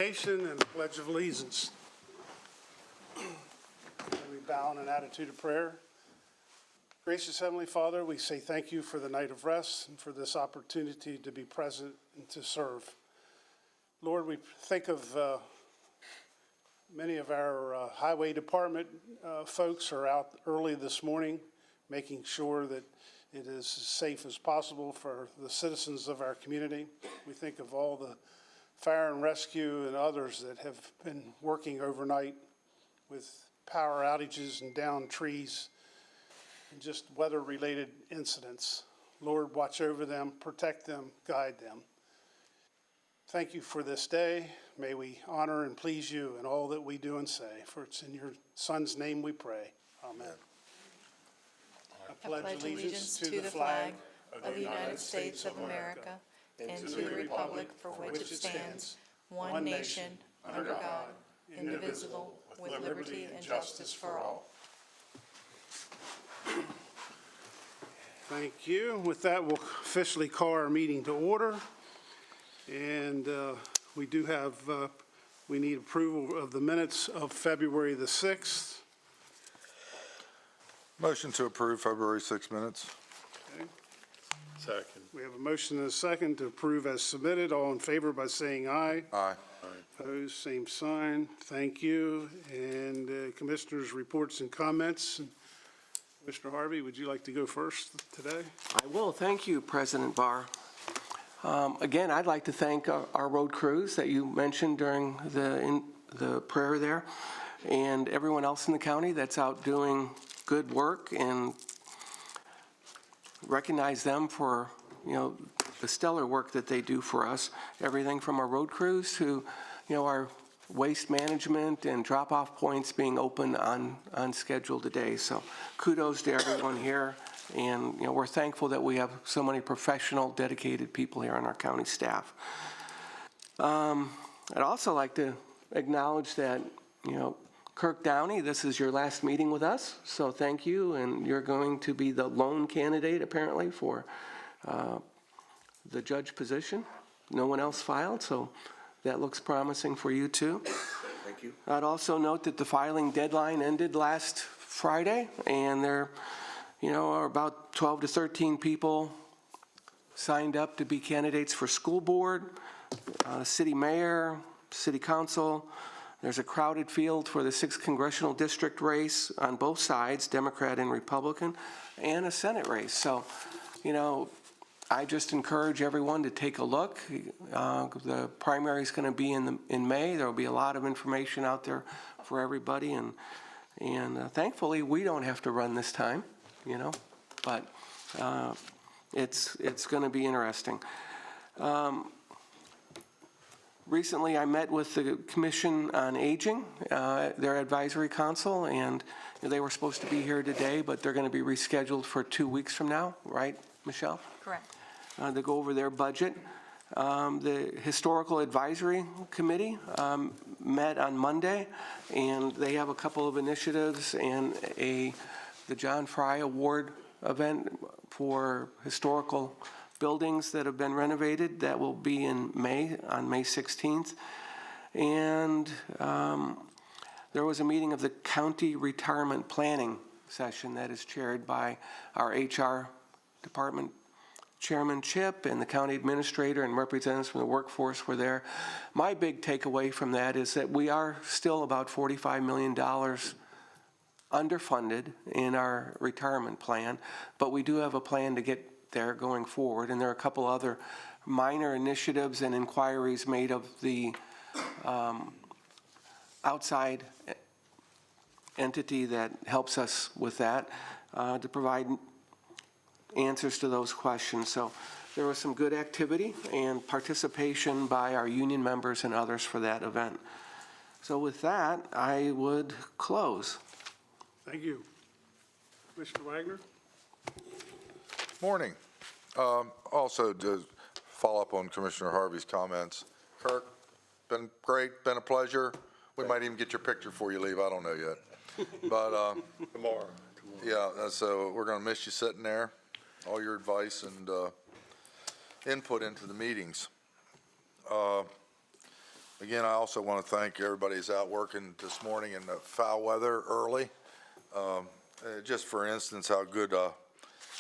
Nation and the Pledge of Allegiance. We bow in an attitude of prayer. Gracious Heavenly Father, we say thank you for the night of rest and for this opportunity to be present and to serve. Lord, we think of many of our highway department folks are out early this morning, making sure that it is as safe as possible for the citizens of our community. We think of all the fire and rescue and others that have been working overnight with power outages and downed trees and just weather-related incidents. Lord, watch over them, protect them, guide them. Thank you for this day. May we honor and please you in all that we do and say, for it's in your Son's name we pray. Amen. I pledge allegiance to the flag of the United States of America and to the republic for which it stands, one nation, under God, indivisible, with liberty and justice for all. Thank you. With that, we'll officially call our meeting to order. And we do have, we need approval of the minutes of February the 6th. Motion to approve February 6 minutes. Okay. Second. We have a motion and a second to approve as submitted. All in favor by saying aye. Aye. Opposed, same sign. Thank you. And Commissioners' reports and comments. Commissioner Harvey, would you like to go first today? I will. Thank you, President Barr. Again, I'd like to thank our road crews that you mentioned during the prayer there, and everyone else in the county that's out doing good work, and recognize them for, you know, the stellar work that they do for us. Everything from our road crews to, you know, our waste management and drop-off points being open on schedule today. So kudos to everyone here. And, you know, we're thankful that we have so many professional, dedicated people here on our county staff. I'd also like to acknowledge that, you know, Kirk Downey, this is your last meeting with us, so thank you. And you're going to be the lone candidate, apparently, for the judge position. No one else filed, so that looks promising for you, too. Thank you. I'd also note that the filing deadline ended last Friday, and there, you know, are about 12 to 13 people signed up to be candidates for school board, city mayor, city council. There's a crowded field for the 6th congressional district race on both sides, Democrat and Republican, and a Senate race. So, you know, I just encourage everyone to take a look. The primary is going to be in May. There will be a lot of information out there for everybody, and thankfully we don't have to run this time, you know, but it's going to be interesting. Recently, I met with the Commission on Aging, their advisory council, and they were supposed to be here today, but they're going to be rescheduled for 2 weeks from now, right, Michelle? Correct. To go over their budget. The Historical Advisory Committee met on Monday, and they have a couple of initiatives and the John Fry Award event for historical buildings that have been renovated. That will be in May, on May 16th. And there was a meeting of the County Retirement Planning session that is chaired by our HR department Chairman Chip and the county administrator and representatives from the workforce were there. My big takeaway from that is that we are still about $45 million underfunded in our retirement plan, but we do have a plan to get there going forward, and there are a couple other minor initiatives and inquiries made of the outside entity that helps us with that to provide answers to those questions. So there was some good activity and participation by our union members and others for that event. So with that, I would close. Thank you. Mr. Wagner? Morning. Also, to follow up on Commissioner Harvey's comments, Kirk, been great, been a pleasure. We might even get your picture before you leave. I don't know yet. But Tomorrow. yeah, so we're going to miss you sitting there, all your advice and input into the meetings. Again, I also want to thank everybody who's out working this morning in the foul weather early. Just for instance, how good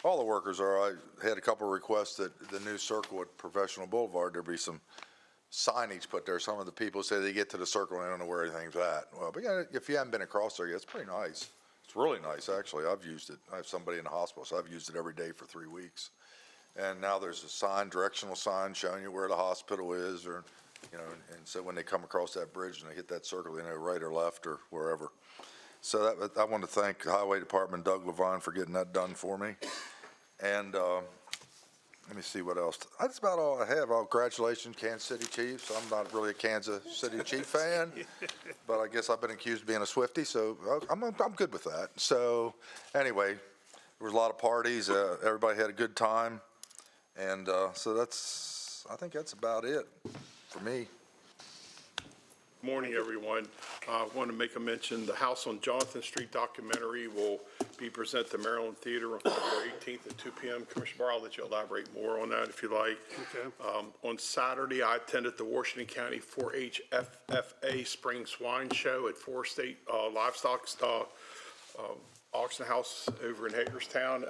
all the workers are. I had a couple of requests that the new circle at Professional Boulevard, there be some signage put there. Some of the people say they get to the circle and they don't know where anything's at. Well, but yeah, if you haven't been across there yet, it's pretty nice. It's really nice, actually. I've used it. I have somebody in the hospital, so I've used it every day for 3 weeks. And now there's a sign, directional sign showing you where the hospital is, or, you know, and so when they come across that bridge and they hit that circle, they know right or left or wherever. So that, I want to thank the Highway Department, Doug Levine, for getting that done for me. And let me see what else. That's about all I have. Oh, congratulations, Kansas City Chiefs. I'm not really a Kansas City Chief fan, but I guess I've been accused of being a Swiftie, so I'm good with that. So anyway, there was a lot of parties. Everybody had a good time. And so I think that's about it for me. Morning, everyone. I want to make a mention, the House on Jonathan Street documentary will be presented at the Maryland Theater on February 18th at 2 p.m. Commissioner Barr, I'll let you elaborate more on that if you like. Okay. On Saturday, I attended the Washington County 4-H FFA Spring Swine Show at Forest State Livestock Auction House over in Hagerstown.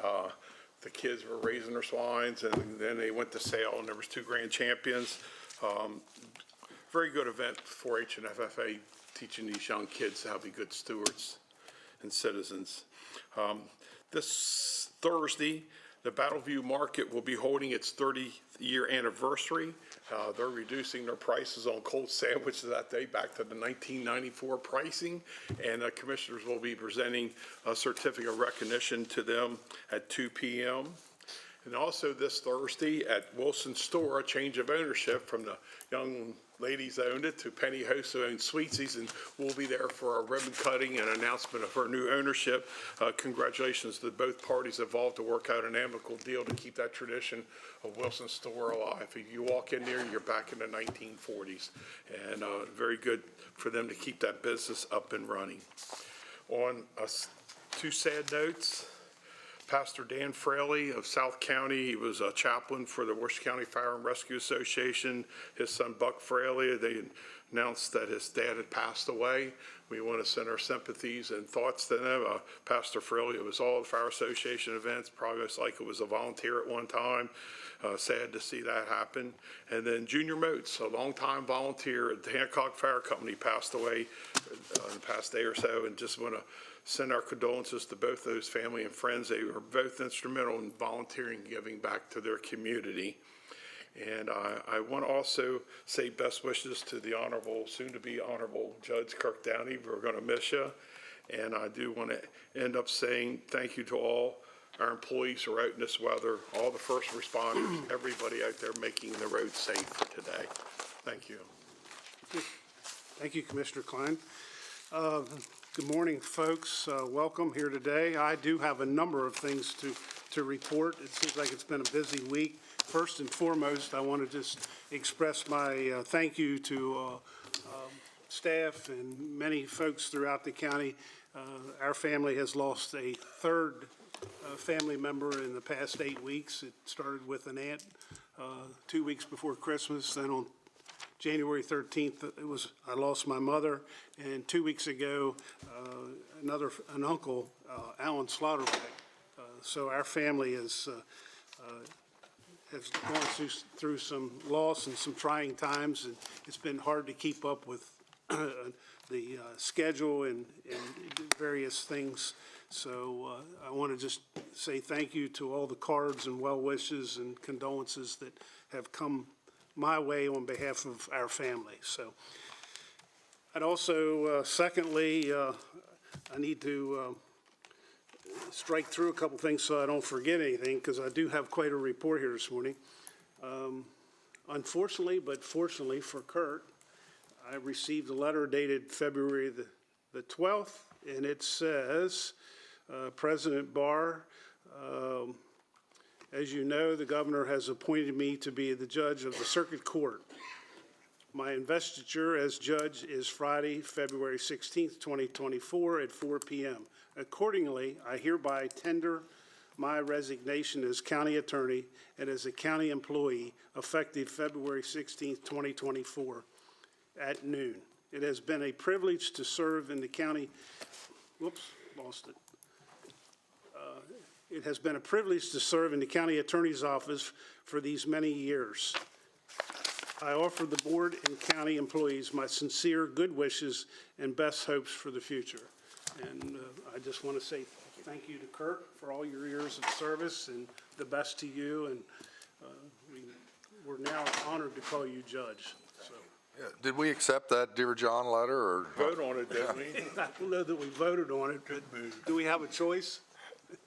The kids were raising their swines, and then they went to sale, and there was 2 grand champions. Very good event, 4-H and FFA, teaching these young kids how to be good stewards and citizens. This Thursday, the Battleview Market will be holding its 30th-year anniversary. They're reducing their prices on cold sandwiches that day back to the 1994 pricing, and commissioners will be presenting a certificate of recognition to them at 2 p.m. And also this Thursday at Wilson Store, a change of ownership from the young ladies that owned it to Penny Host, who owns Sweetsies, and we'll be there for a ribbon cutting and announcement of her new ownership. Congratulations to both parties involved to work out an amicable deal to keep that tradition of Wilson Store alive. If you walk in there, you're back in the 1940s, and very good for them to keep that business up and running. On 2 sad notes, Pastor Dan Fraley of South County, he was a chaplain for the Washington County Fire and Rescue Association. His son Buck Fraley, they announced that his dad had passed away. We want to send our sympathies and thoughts to them. Pastor Fraley, it was all the Fire Association events, probably most likely was a volunteer at one time. Sad to see that happen. And then Junior Moats, a longtime volunteer at the Hancock Fire Company, passed away in the past day or so, and just want to send our condolences to both those family and friends. They were both instrumental in volunteering and giving back to their community. And I want to also say best wishes to the Honorable, soon-to-be Honorable Judge Kirk Downey. We're going to miss you. And I do want to end up saying thank you to all our employees who are out in this weather, all the first responders, everybody out there making the road safe for today. Thank you. Thank you, Commissioner Klein. Good morning, folks. Welcome here today. I do have a number of things to report. It seems like it's been a busy week. First and foremost, I want to just express my thank you to staff and many folks throughout the county. Our family has lost a third family member in the past 8 weeks. It started with an aunt 2 weeks before Christmas. Then on January 13th, I lost my mother, and 2 weeks ago, an uncle, Alan Slaughterback. So our family has gone through some loss and some trying times, and it's been hard to keep up with the schedule and various things. So I want to just say thank you to all the cards and well wishes and condolences that have come my way on behalf of our family. So I'd also, secondly, I need to strike through a couple things so I don't forget anything, because I do have quite a report here this morning. Unfortunately, but fortunately for Kurt, I received a letter dated February the 12th, and it says, President Barr, as you know, the governor has appointed me to be the judge of the circuit court. My investiture as judge is Friday, February 16th, 2024 at 4 p.m. Accordingly, I hereby tender my resignation as county attorney and as a county employee effective February 16th, 2024. at noon. It has been a privilege to serve in the county, whoops, lost it. It has been a privilege to serve in the county attorney's office for these many years. I offer the board and county employees my sincere good wishes and best hopes for the future. And I just want to say thank you to Kurt for all your years of service, and the best to you. And we're now honored to call you judge. So Yeah, did we accept that Dear John letter, or? Vote on it, didn't we? I don't know that we voted on it, but do we have a choice?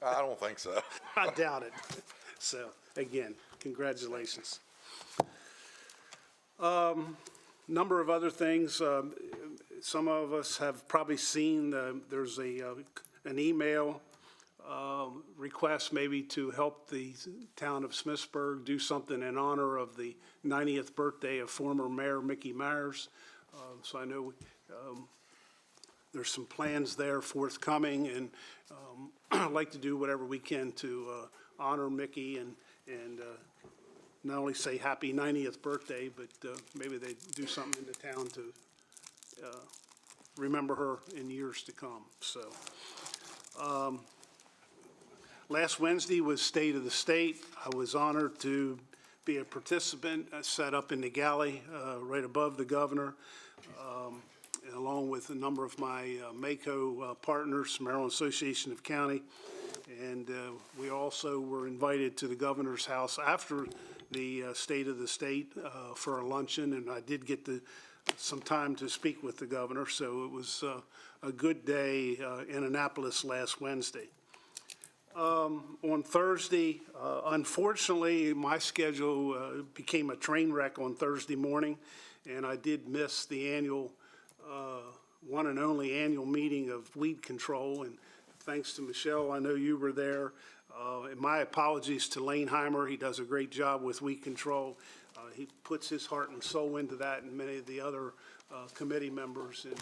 I don't think so. I doubt it. So, again, congratulations. Number of other things. Some of us have probably seen there's an email request maybe to help the town of Smithsburg do something in honor of the 90th birthday of former Mayor Mickey Myers. So I know there's some plans there forthcoming, and I'd like to do whatever we can to honor Mickey and not only say happy 90th birthday, but maybe they do something in the town to remember her in years to come. So last Wednesday was State of the State. I was honored to be a participant, set up in the galley right above the governor, along with a number of my MACO partners, Maryland Association of County. And we also were invited to the governor's house after the State of the State for a luncheon, and I did get some time to speak with the governor, so it was a good day in Annapolis last Wednesday. On Thursday, unfortunately, my schedule became a train wreck on Thursday morning, and I did miss the annual, one and only annual meeting of weed control. And thanks to Michelle, I know you were there. And my apologies to Lane Heimer. He does a great job with weed control. He puts his heart and soul into that, and many of the other committee members. And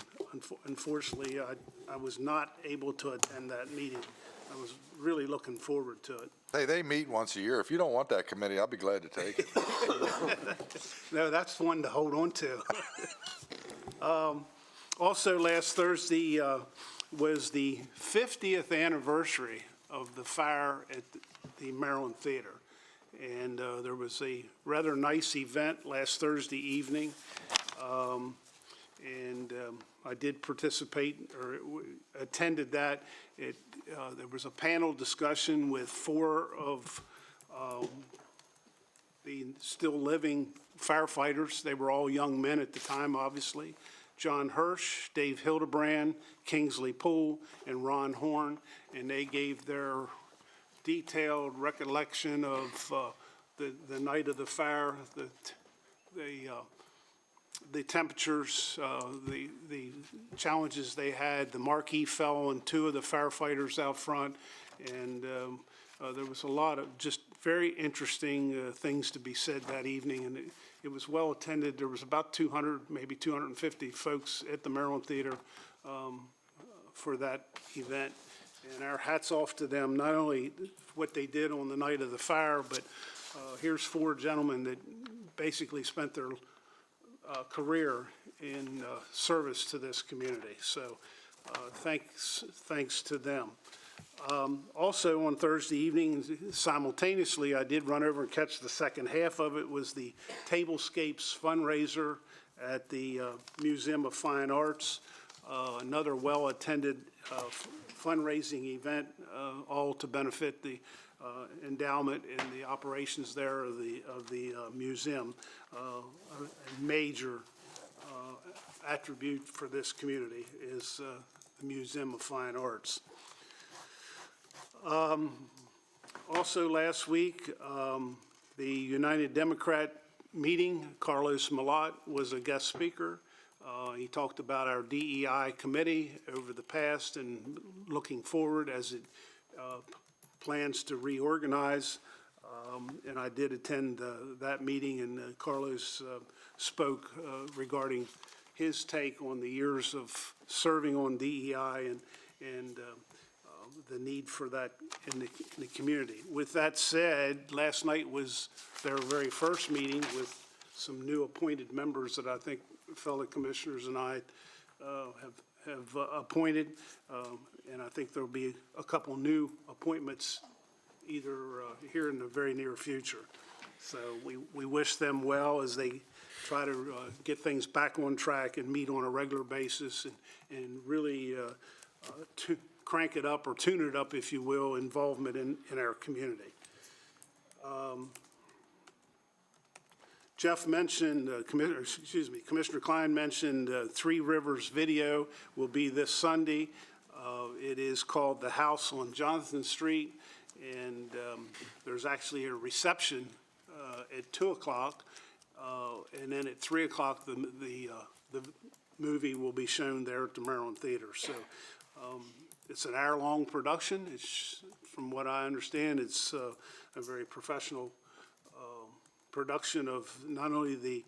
unfortunately, I was not able to attend that meeting. I was really looking forward to it. Hey, they meet once a year. If you don't want that committee, I'll be glad to take it. No, that's one to hold on to. Also, last Thursday was the 50th anniversary of the fire at the Maryland Theater. And there was a rather nice event last Thursday evening. I did participate or attended that. There was a panel discussion with 4 of the still living firefighters. They were all young men at the time, obviously. John Hirsch, Dave Hildebrand, Kingsley Poole, and Ron Horn, and they gave their detailed recollection of the night of the fire, the temperatures, the challenges they had. The marquee fell on 2 of the firefighters out front, and there was a lot of just very interesting things to be said that evening, and it was well attended. There was about 200, maybe 250 folks at the Maryland Theater for that event. And our hats off to them, not only what they did on the night of the fire, but here's 4 gentlemen that basically spent their career in service to this community. So thanks to them. Also on Thursday evening, simultaneously, I did run over and catch the second half of it, was the Tablescapes fundraiser at the Museum of Fine Arts. Another well-attended fundraising event, all to benefit the endowment and the operations there of the museum. A major attribute for this community is the Museum of Fine Arts. Also last week, the United Democrat meeting, Carlos Malott was a guest speaker. He talked about our DEI committee over the past and looking forward as it plans to reorganize. And I did attend that meeting, and Carlos spoke regarding his take on the years of serving on DEI and the need for that in the community. With that said, last night was their very first meeting with some new appointed members that I think fellow commissioners and I have appointed, and I think there'll be a couple new appointments either here in the very near future. So we wish them well as they try to get things back on track and meet on a regular basis and really to crank it up or tune it up, if you will, involvement in our community. Jeff mentioned, Commissioner Klein mentioned Three Rivers Video will be this Sunday. It is called The House on Jonathan Street, and there's actually a reception at 2 o'clock, and then at 3 o'clock, the movie will be shown there at the Maryland Theater. So it's an hour-long production. It's, from what I understand, it's a very professional production of not only the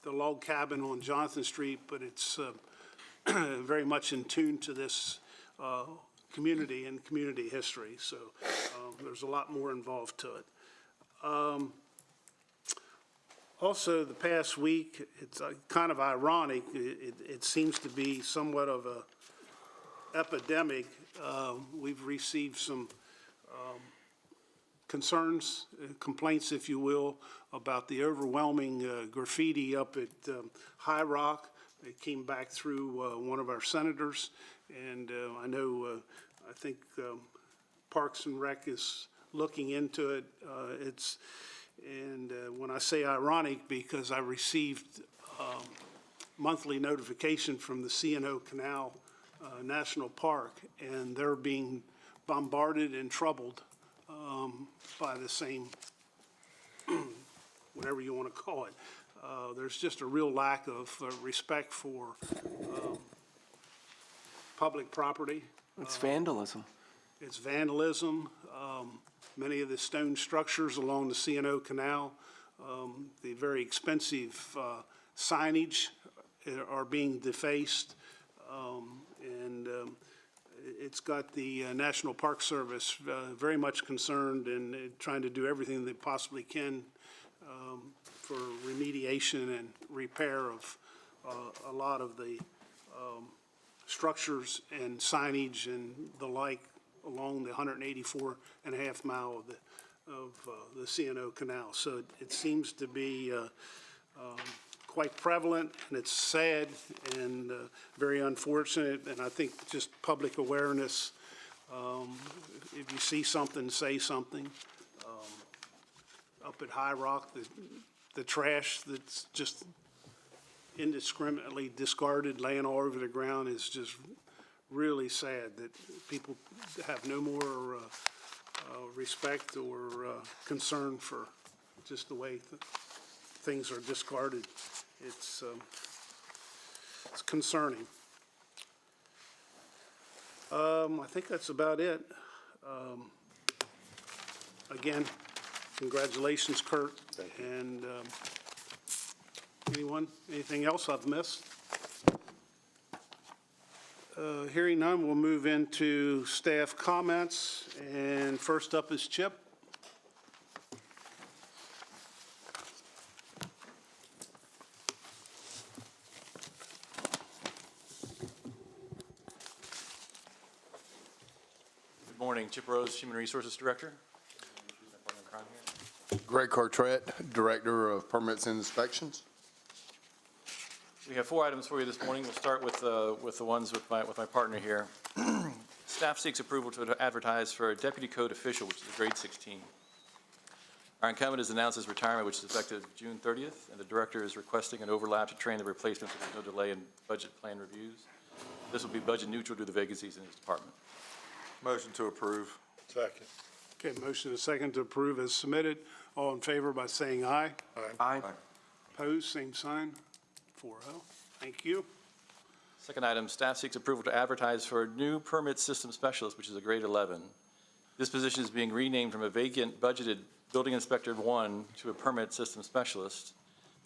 log cabin on Jonathan Street, but it's very much in tune to this community and community history. So there's a lot more involved to it. Also, the past week, it's kind of ironic. It seems to be somewhat of a epidemic. We've received some concerns, complaints, if you will, about the overwhelming graffiti up at High Rock. It came back through one of our senators, and I know, I think Parks and Rec is looking into it. When I say ironic, because I received monthly notification from the C&O Canal National Park, and they're being bombarded and troubled by the same, whatever you want to call it. There's just a real lack of respect for public property. It's vandalism. It's vandalism. Many of the stone structures along the C&O Canal, the very expensive signage are being defaced, and it's got the National Park Service very much concerned and trying to do everything they possibly can for remediation and repair of a lot of the structures and signage and the like along the 184.5 mile of the C&O Canal. So it seems to be quite prevalent, and it's sad and very unfortunate. And I think just public awareness, if you see something, say something. Up at High Rock, the trash that's just indiscriminately discarded, laying all over the ground is just really sad that people have no more respect or concern for just the way things are discarded. It's concerning. I think that's about it. Again, congratulations, Kurt. And anything else I've missed? Hearing none, we'll move into staff comments. And first up is Chip. Good morning, Chip Rose, Human Resources Director. Greg Cartret, Director of Permits and Inspections. We have 4 items for you this morning. We'll start with the ones with my partner here. Staff seeks approval to advertise for a deputy code official, which is a grade 16. Our incumbent has announced his retirement, which is effective June 30th, and the director is requesting an overlap to train the replacement so there's no delay in budget plan reviews. This will be budget neutral due to vacancies in his department. Motion to approve. Second. Okay, motion is second to approve as submitted. All in favor by saying aye. Aye. Opposed, same sign. 4-0. Thank you. Second item, staff seeks approval to advertise for a new permit system specialist, which is a grade 11. This position is being renamed from a vacant budgeted building inspector 1 to a permit system specialist.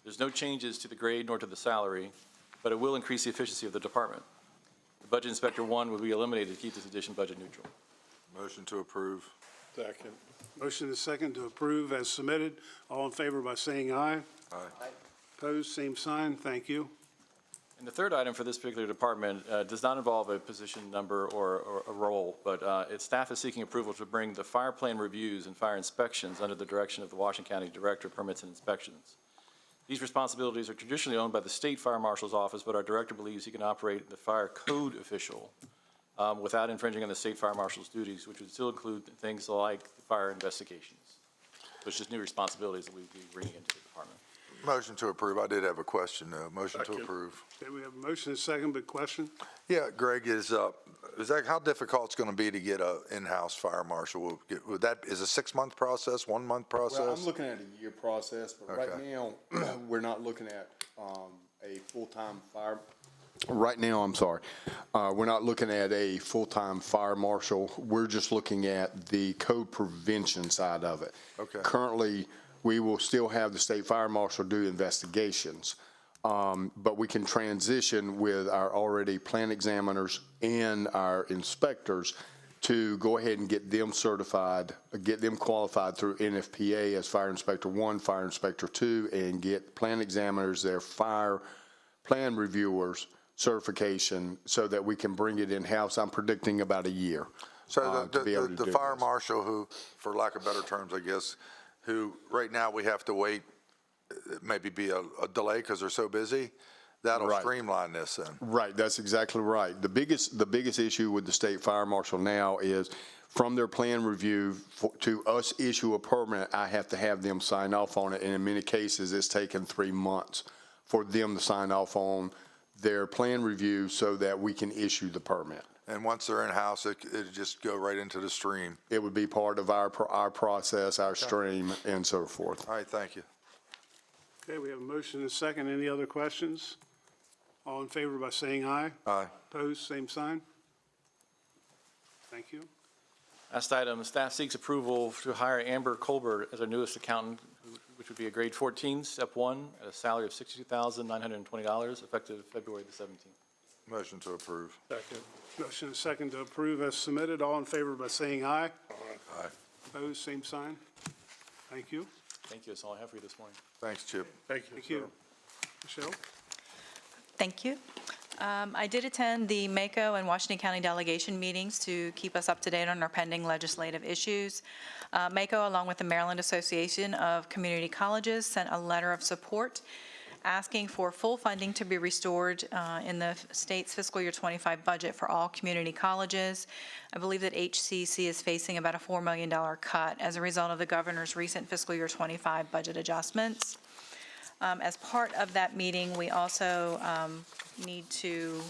There's no changes to the grade nor to the salary, but it will increase the efficiency of the department. The budget inspector 1 will be eliminated to keep this addition budget neutral. Motion to approve. Second. Motion is second to approve as submitted. All in favor by saying aye. Aye. Opposed, same sign. Thank you. And the third item for this particular department does not involve a position number or a role, but its staff is seeking approval to bring the fire plan reviews and fire inspections under the direction of the Washington County Director of Permits and Inspections. These responsibilities are traditionally owned by the State Fire Marshal's Office, but our director believes he can operate the fire code official without infringing on the State Fire Marshal's duties, which would still include things like fire investigations. So it's just new responsibilities that we'd be bringing into the department. Motion to approve. I did have a question, though. Motion to Second. approve. Okay, we have a motion and a second, but question? Yeah, Greg, is that, how difficult it's going to be to get a in-house fire marshal? Would that, is a 6-month process, 1-month process? Well, I'm looking at a year process, but right Okay. now, we're not looking at a full-time fire. Right now, I'm sorry, we're not looking at a full-time fire marshal. We're just looking at the code prevention side of it. Okay. Currently, we will still have the state fire marshal do investigations, but we can transition with our already plan examiners and our inspectors to go ahead and get them certified, get them qualified through NFPA as Fire Inspector 1, Fire Inspector 2, and get plan examiners, their fire plan reviewers certification so that we can bring it in-house. I'm predicting about a year. So to be able to the do fire this. marshal who, for lack of better terms, I guess, who right now we have to wait, maybe be a delay because they're so busy, that'll Right. streamline this then. Right, that's exactly right. The biggest issue with the state fire marshal now is from their plan review to us issue a permit, I have to have them sign off on it. And in many cases, it's taken 3 months for them to sign off on their plan review so that we can issue the permit. And once they're in-house, it'd just go right into the stream. It would be part of our process, our stream, and so forth. All right, thank you. Okay, we have a motion and a second. Any other questions? All in favor by saying aye. Aye. Opposed, same sign. Thank you. Last item, staff seeks approval to hire Amber Colbert as our newest accountant, which would be a grade 14, step 1, at a salary of $62,920, effective February the 17th. Motion to approve. Second. Motion and a second to approve as submitted. All in favor by saying aye. Aye. Opposed, same sign. Thank you. Thank you, that's all I have for you this morning. Thanks, Chip. Thank you. Thank you. Michelle? Thank you. I did attend the MACO and Washington County delegation meetings to keep us up to date on our pending legislative issues. MACO, along with the Maryland Association of Community Colleges, sent a letter of support asking for full funding to be restored in the state's fiscal year 25 budget for all community colleges. I believe that HCC is facing about a $4 million cut as a result of the governor's recent fiscal year 25 budget adjustments. As part of that meeting, we also need to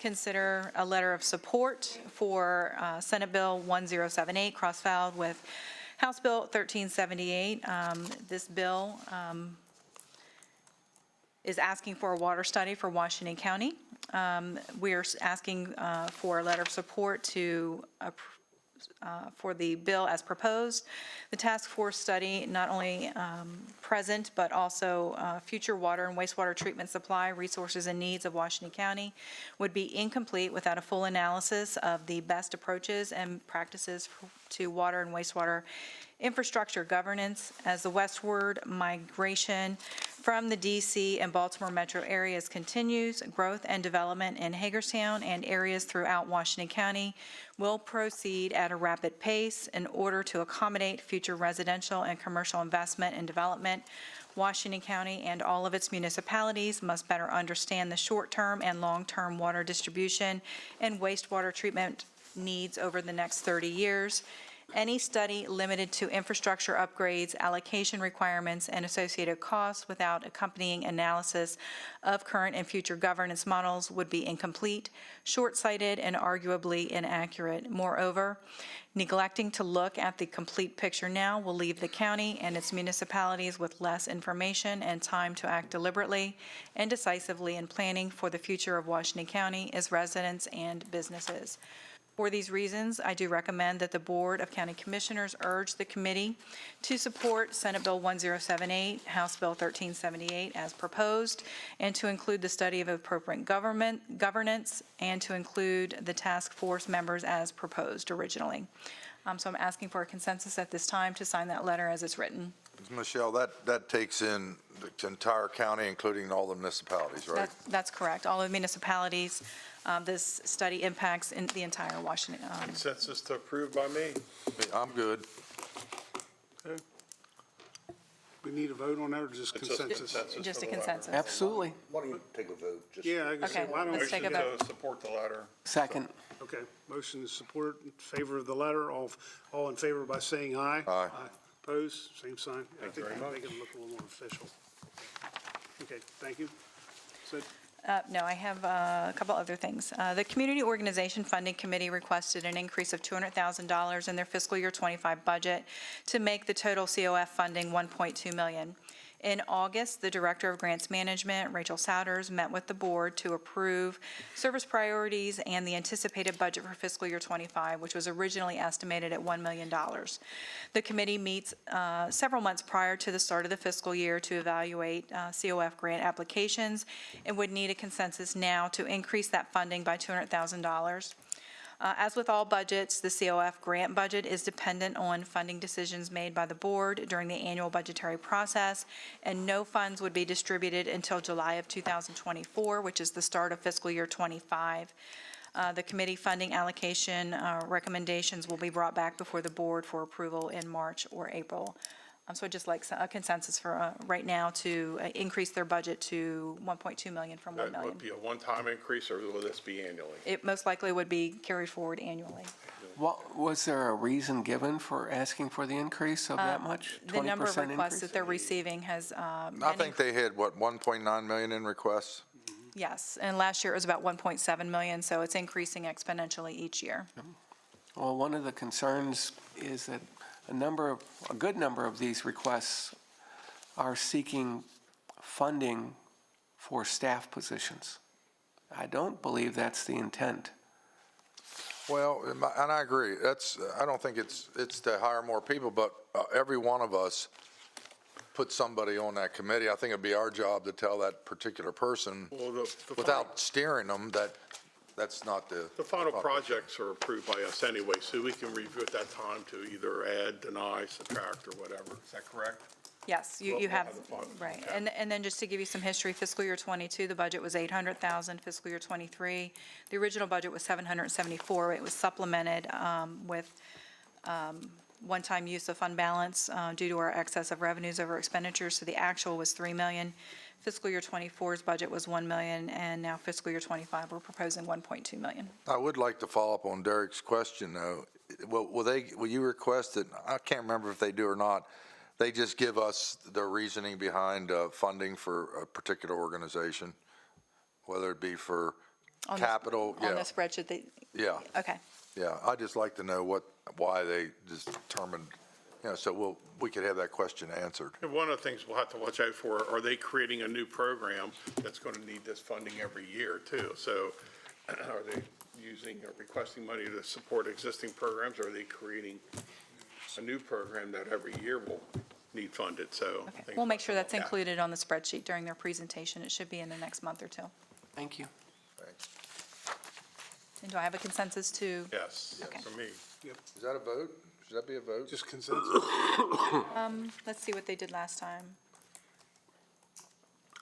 consider a letter of support for Senate Bill 1078, cross-filed with House Bill 1378. This bill is asking for a water study for Washington County. We are asking for a letter of support to for the bill as proposed. The task force study not only present but also future water and wastewater treatment supply, resources and needs of Washington County would be incomplete without a full analysis of the best approaches and practices to water and wastewater infrastructure governance as the westward migration from the D.C. and Baltimore metro areas continues. Growth and development in Hagerstown and areas throughout Washington County will proceed at a rapid pace in order to accommodate future residential and commercial investment and development. Washington County and all of its municipalities must better understand the short-term and long-term water distribution and wastewater treatment needs over the next 30 years. Any study limited to infrastructure upgrades, allocation requirements, and associated costs without accompanying analysis of current and future governance models would be incomplete, short-sighted, and arguably inaccurate. Moreover, neglecting to look at the complete picture now will leave the county and its municipalities with less information and time to act deliberately and decisively in planning for the future of Washington County, its residents and businesses. For these reasons, I do recommend that the Board of County Commissioners urge the committee to support Senate Bill 1078, House Bill 1378 as proposed, and to include the study of appropriate governance, and to include the task force members as proposed originally. So I'm asking for a consensus at this time to sign that letter as it's written. Michelle, that takes in the entire county, including all the municipalities, right? That's correct. All the municipalities, this study impacts in the entire Washington. Consensus to approve by me. I'm good. Okay. We need a vote on that or just It's just consensus? Just a for the letter. consensus. Absolutely. Why don't you take a vote? Just Yeah, I guess, Okay, why don't, let's take a Motion vote. to support the letter. Second. okay, motion to support in favor of the letter, all in favor by saying aye. Aye. Opposed, same sign. I you think very that'll much. make it look a little more official. Okay, thank you. So, No, I have a couple other things. The Community Organization Funding Committee requested an increase of $200,000 in their fiscal year '25 budget to make the total COF funding $1.2 million. In August, the Director of Grants Management, Rachel Souders, met with the board to approve service priorities and the anticipated budget for fiscal year '25, which was originally estimated at $1 million. The committee meets several months prior to the start of the fiscal year to evaluate COF grant applications and would need a consensus now to increase that funding by $200,000. As with all budgets, the COF grant budget is dependent on funding decisions made by the board during the annual budgetary process, and no funds would be distributed until July of 2024, which is the start of fiscal year '25. The committee funding allocation recommendations will be brought back before the board for approval in March or April. So I'd just like a consensus for right now to increase their budget to $1.2 million from $1 That million. would be a one-time increase, or will this be annually? It most likely would be carried forward annually. Was there a reason given for asking for the increase of that much? The number of 20% requests that increase? they're receiving has I been, think they had, what, 1.9 million in requests? yes, and last year it was about 1.7 million, so it's increasing exponentially each year. Well, one of the concerns is that a good number of these requests are seeking funding for staff positions. I don't believe that's the intent. Well, and I agree. I don't think it's to hire more people, but every one of us put somebody on that committee. I think it'd be our job to tell that particular person, Well, the without steering them, that's not the. The final projects are approved by us anyway, so we can review at that time to either add, deny, subtract, or whatever. Is that correct? Yes, We'll you have, have the fund, right. okay. And then just to give you some history, fiscal year '22, the budget was $800,000. Fiscal year '23, the original budget was $774. It was supplemented with one-time use of fund balance due to our excess of revenues over expenditures, so the actual was $3 million. Fiscal year '24's budget was $1 million, and now fiscal year '25, we're proposing $1.2 million. I would like to follow up on Derek's question, though. Will you request that, I can't remember if they do or not, they just give us the reasoning behind funding for a particular organization, whether it be for On the- capital? On the Yeah, spreadsheet, yeah, okay. yeah. I'd just like to know why they just determined, so we could have that question answered. And one of the things we'll have to watch out for, are they creating a new program that's going to need this funding every year, too? So are they using or requesting money to support existing programs, or are they creating a new program that every year will need funded? So I Okay. think We'll make sure that's yeah. included on the spreadsheet during their presentation. It should be in the next month or two. Thank you. And do I have a consensus to? Yes, Okay. for me. Is that a vote? Should that be a vote? just consensus. Let's see what they did last time.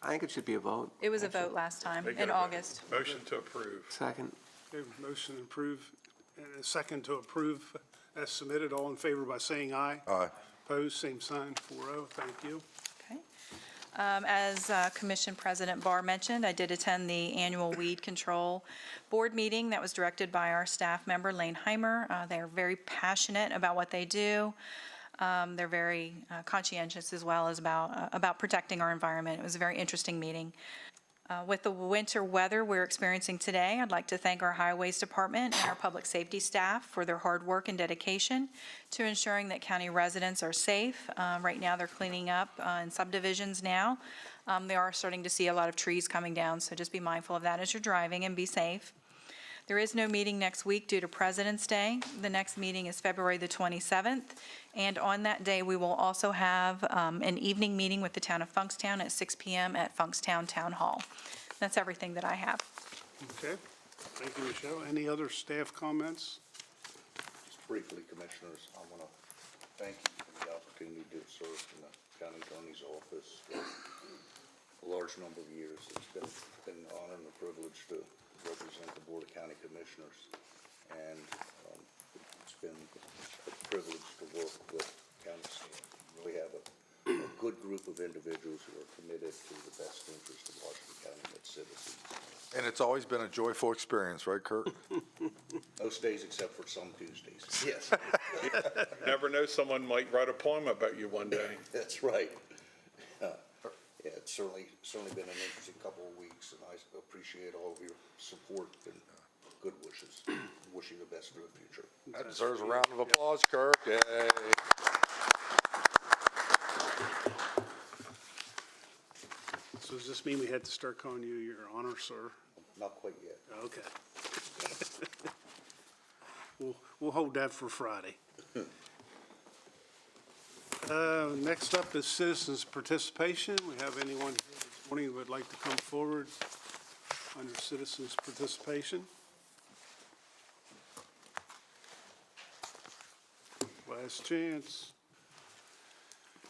I think it should be a vote. It was a vote last time, They in got a August. Motion to approve. Second. Okay, motion to approve, and a second to approve as submitted. All in favor by saying aye. Aye. Opposed, same sign, 4-0. Thank you. Okay. As Commission President Barr mentioned, I did attend the annual Weed Control Board meeting that was directed by our staff member, Lane Heimer. They are very passionate about what they do. They're very conscientious as well as about protecting our environment. It was a very interesting meeting. With the winter weather we're experiencing today, I'd like to thank our Highways Department and our public safety staff for their hard work and dedication to ensuring that county residents are safe. Right now, they're cleaning up in subdivisions now. They are starting to see a lot of trees coming down, so just be mindful of that as you're driving and be safe. There is no meeting next week due to President's Day. The next meeting is February the 27th, and on that day, we will also have an evening meeting with the town of Funkstown at 6 p.m. at Funkstown Town Hall. That's everything that I have. Okay, thank you, Michelle. Any other staff comments? Briefly, Commissioners, I want to thank you for the opportunity to serve in the county attorney's office for a large number of years. It's been an honor and a privilege to represent the Board of County Commissioners, and it's been a privilege to work with county staff. We have a good group of individuals who are committed to the best interest of Washington County and its citizens. And it's always been a joyful experience, right, Kurt? Most days except for some Tuesdays. Yes. Never know, someone might write a poem about you one day. That's right. Yeah, it's certainly been an interesting couple of weeks, and I appreciate all of your support and good wishes. Wish you the best for the future. That deserves a round of applause, Kirk. Yay. So does this mean we had to start calling you Your Honor, sir? Not quite yet. Okay. We'll hold that for Friday. Next up is citizens' participation. We have anyone here this morning who would like to come forward under citizens' participation? Last chance.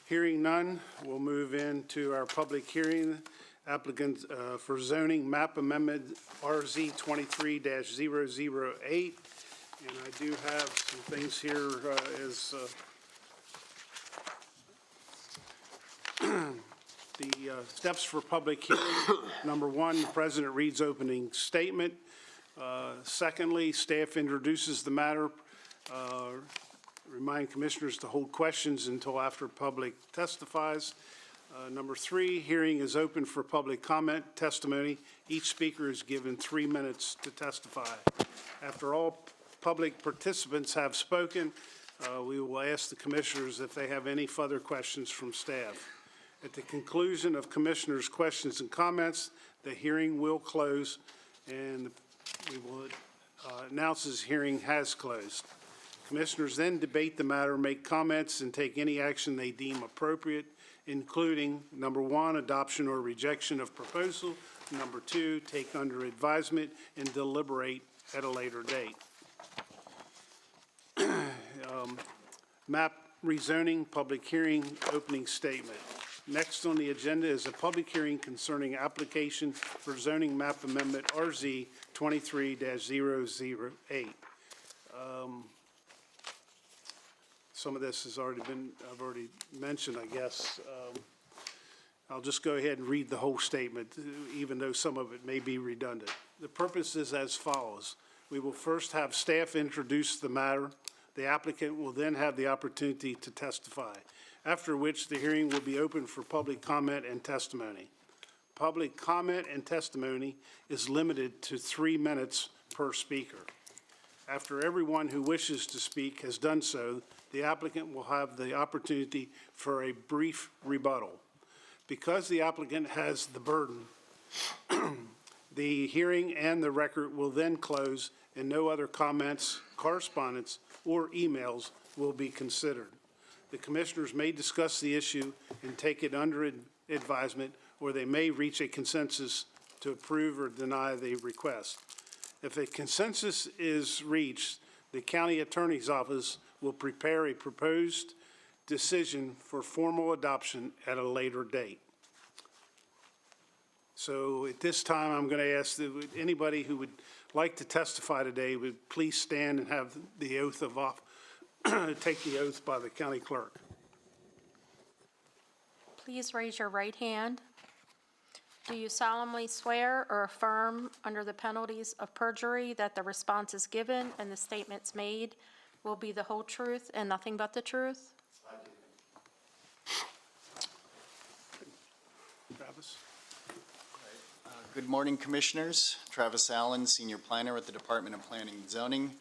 Hearing none, we'll move into our public hearing. Applicant for zoning map amendment RZ 23-008. And I do have some things here as the steps for public hearing. Number one, the president reads opening statement. Secondly, staff introduces the matter. Remind commissioners to hold questions until after public testifies. Number three, hearing is open for public comment testimony. Each speaker is given 3 minutes to testify. After all public participants have spoken, we will ask the commissioners if they have any further questions from staff. At the conclusion of commissioners' questions and comments, the hearing will close, and we will announce this hearing has closed. Commissioners then debate the matter, make comments, and take any action they deem appropriate, including, number one, adoption or rejection of proposal, number two, take under advisement and deliberate at a later date. Map rezoning, public hearing, opening statement. Next on the agenda is a public hearing concerning application for zoning map amendment RZ 23-008. Some of this has already been, I've already mentioned, I guess. I'll just go ahead and read the whole statement, even though some of it may be redundant. The purpose is as follows. We will first have staff introduce the matter. The applicant will then have the opportunity to testify, after which the hearing will be open for public comment and testimony. Public comment and testimony is limited to 3 minutes per speaker. After everyone who wishes to speak has done so, the applicant will have the opportunity for a brief rebuttal. Because the applicant has the burden, the hearing and the record will then close, and no other comments, correspondence, or emails will be considered. The commissioners may discuss the issue and take it under advisement, or they may reach a consensus to approve or deny the request. If a consensus is reached, the county attorney's office will prepare a proposed decision for formal adoption at a later date. So at this time, I'm going to ask that anybody who would like to testify today would please stand and have the oath of office, take the oath by the county clerk. Please raise your right hand. Do you solemnly swear or affirm under the penalties of perjury that the responses given and the statements made will be the whole truth and nothing but the truth? I do. Travis? Good morning, Commissioners. Travis Allen, Senior Planner with the Department of Planning and Zoning.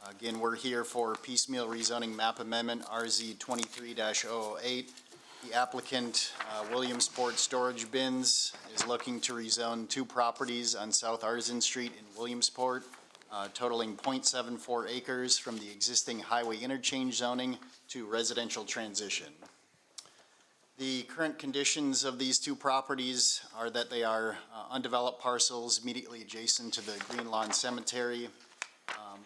Again, we're here for piecemeal rezoning map amendment RZ 23-008. The applicant, Williamsport Storage Bins, is looking to rezone 2 properties on South Arzin Street in Williamsport, totaling .74 acres from the existing highway interchange zoning to residential transition. The current conditions of these 2 properties are that they are undeveloped parcels immediately adjacent to the Green Lawn Cemetery.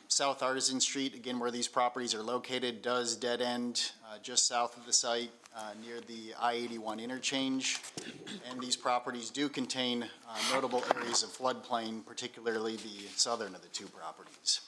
South Artisan Street, again, where these properties are located, does dead end just south of the site near the I-81 interchange. And these properties do contain notable areas of floodplain, particularly the southern of the two properties.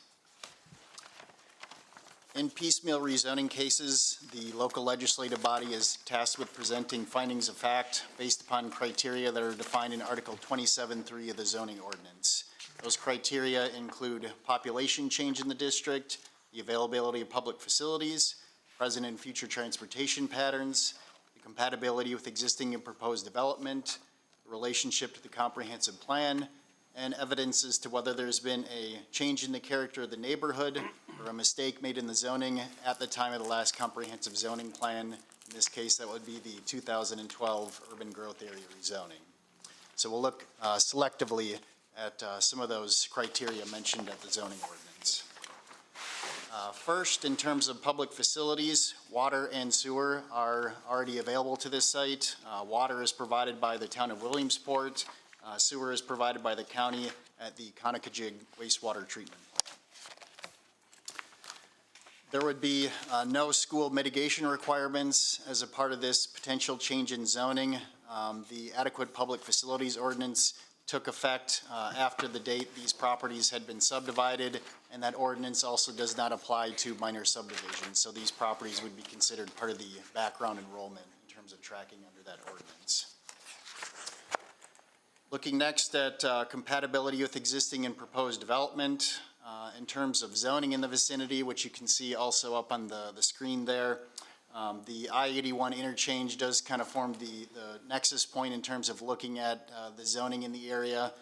In piecemeal rezoning cases, the local legislative body is tasked with presenting findings of fact based upon criteria that are defined in Article 27.3 of the zoning ordinance. Those criteria include population change in the district, the availability of public facilities, present and future transportation patterns, the compatibility with existing and proposed development, the relationship to the comprehensive plan, and evidence as to whether there's been a change in the character of the neighborhood or a mistake made in the zoning at the time of the last comprehensive zoning plan. In this case, that would be the 2012 urban growth area rezoning. So we'll look selectively at some of those criteria mentioned at the zoning ordinance. First, in terms of public facilities, water and sewer are already available to this site. Water is provided by the town of Williamsport. Sewer is provided by the county at the Conacajig wastewater treatment plant. There would be no school mitigation requirements as a part of this potential change in zoning. The adequate public facilities ordinance took effect after the date these properties had been subdivided, and that ordinance also does not apply to minor subdivisions. So these properties would be considered part of the background enrollment in terms of tracking under that ordinance. Looking next at compatibility with existing and proposed development. In terms of zoning in the vicinity, which you can see also up on the screen there, the I-81 interchange does kind of form the nexus point in terms of looking at the zoning in the area.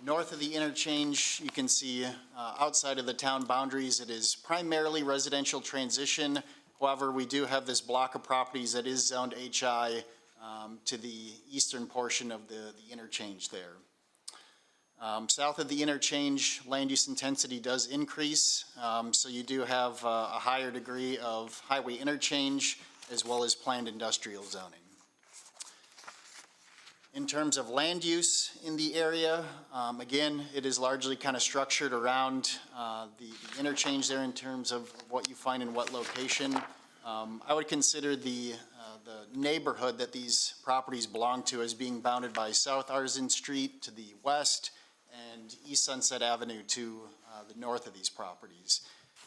North of the interchange, you can see outside of the town boundaries, it is primarily residential transition. However, we do have this block of properties that is zoned HI to the eastern portion of the interchange there. South of the interchange, land use intensity does increase, so you do have a higher degree of highway interchange as well as planned industrial zoning. In terms of land use in the area, again, it is largely kind of structured around the interchange there in terms of what you find in what location. I would consider the neighborhood that these properties belong to as being bounded by South Artisan Street to the west and East Sunset Avenue to the north of these properties.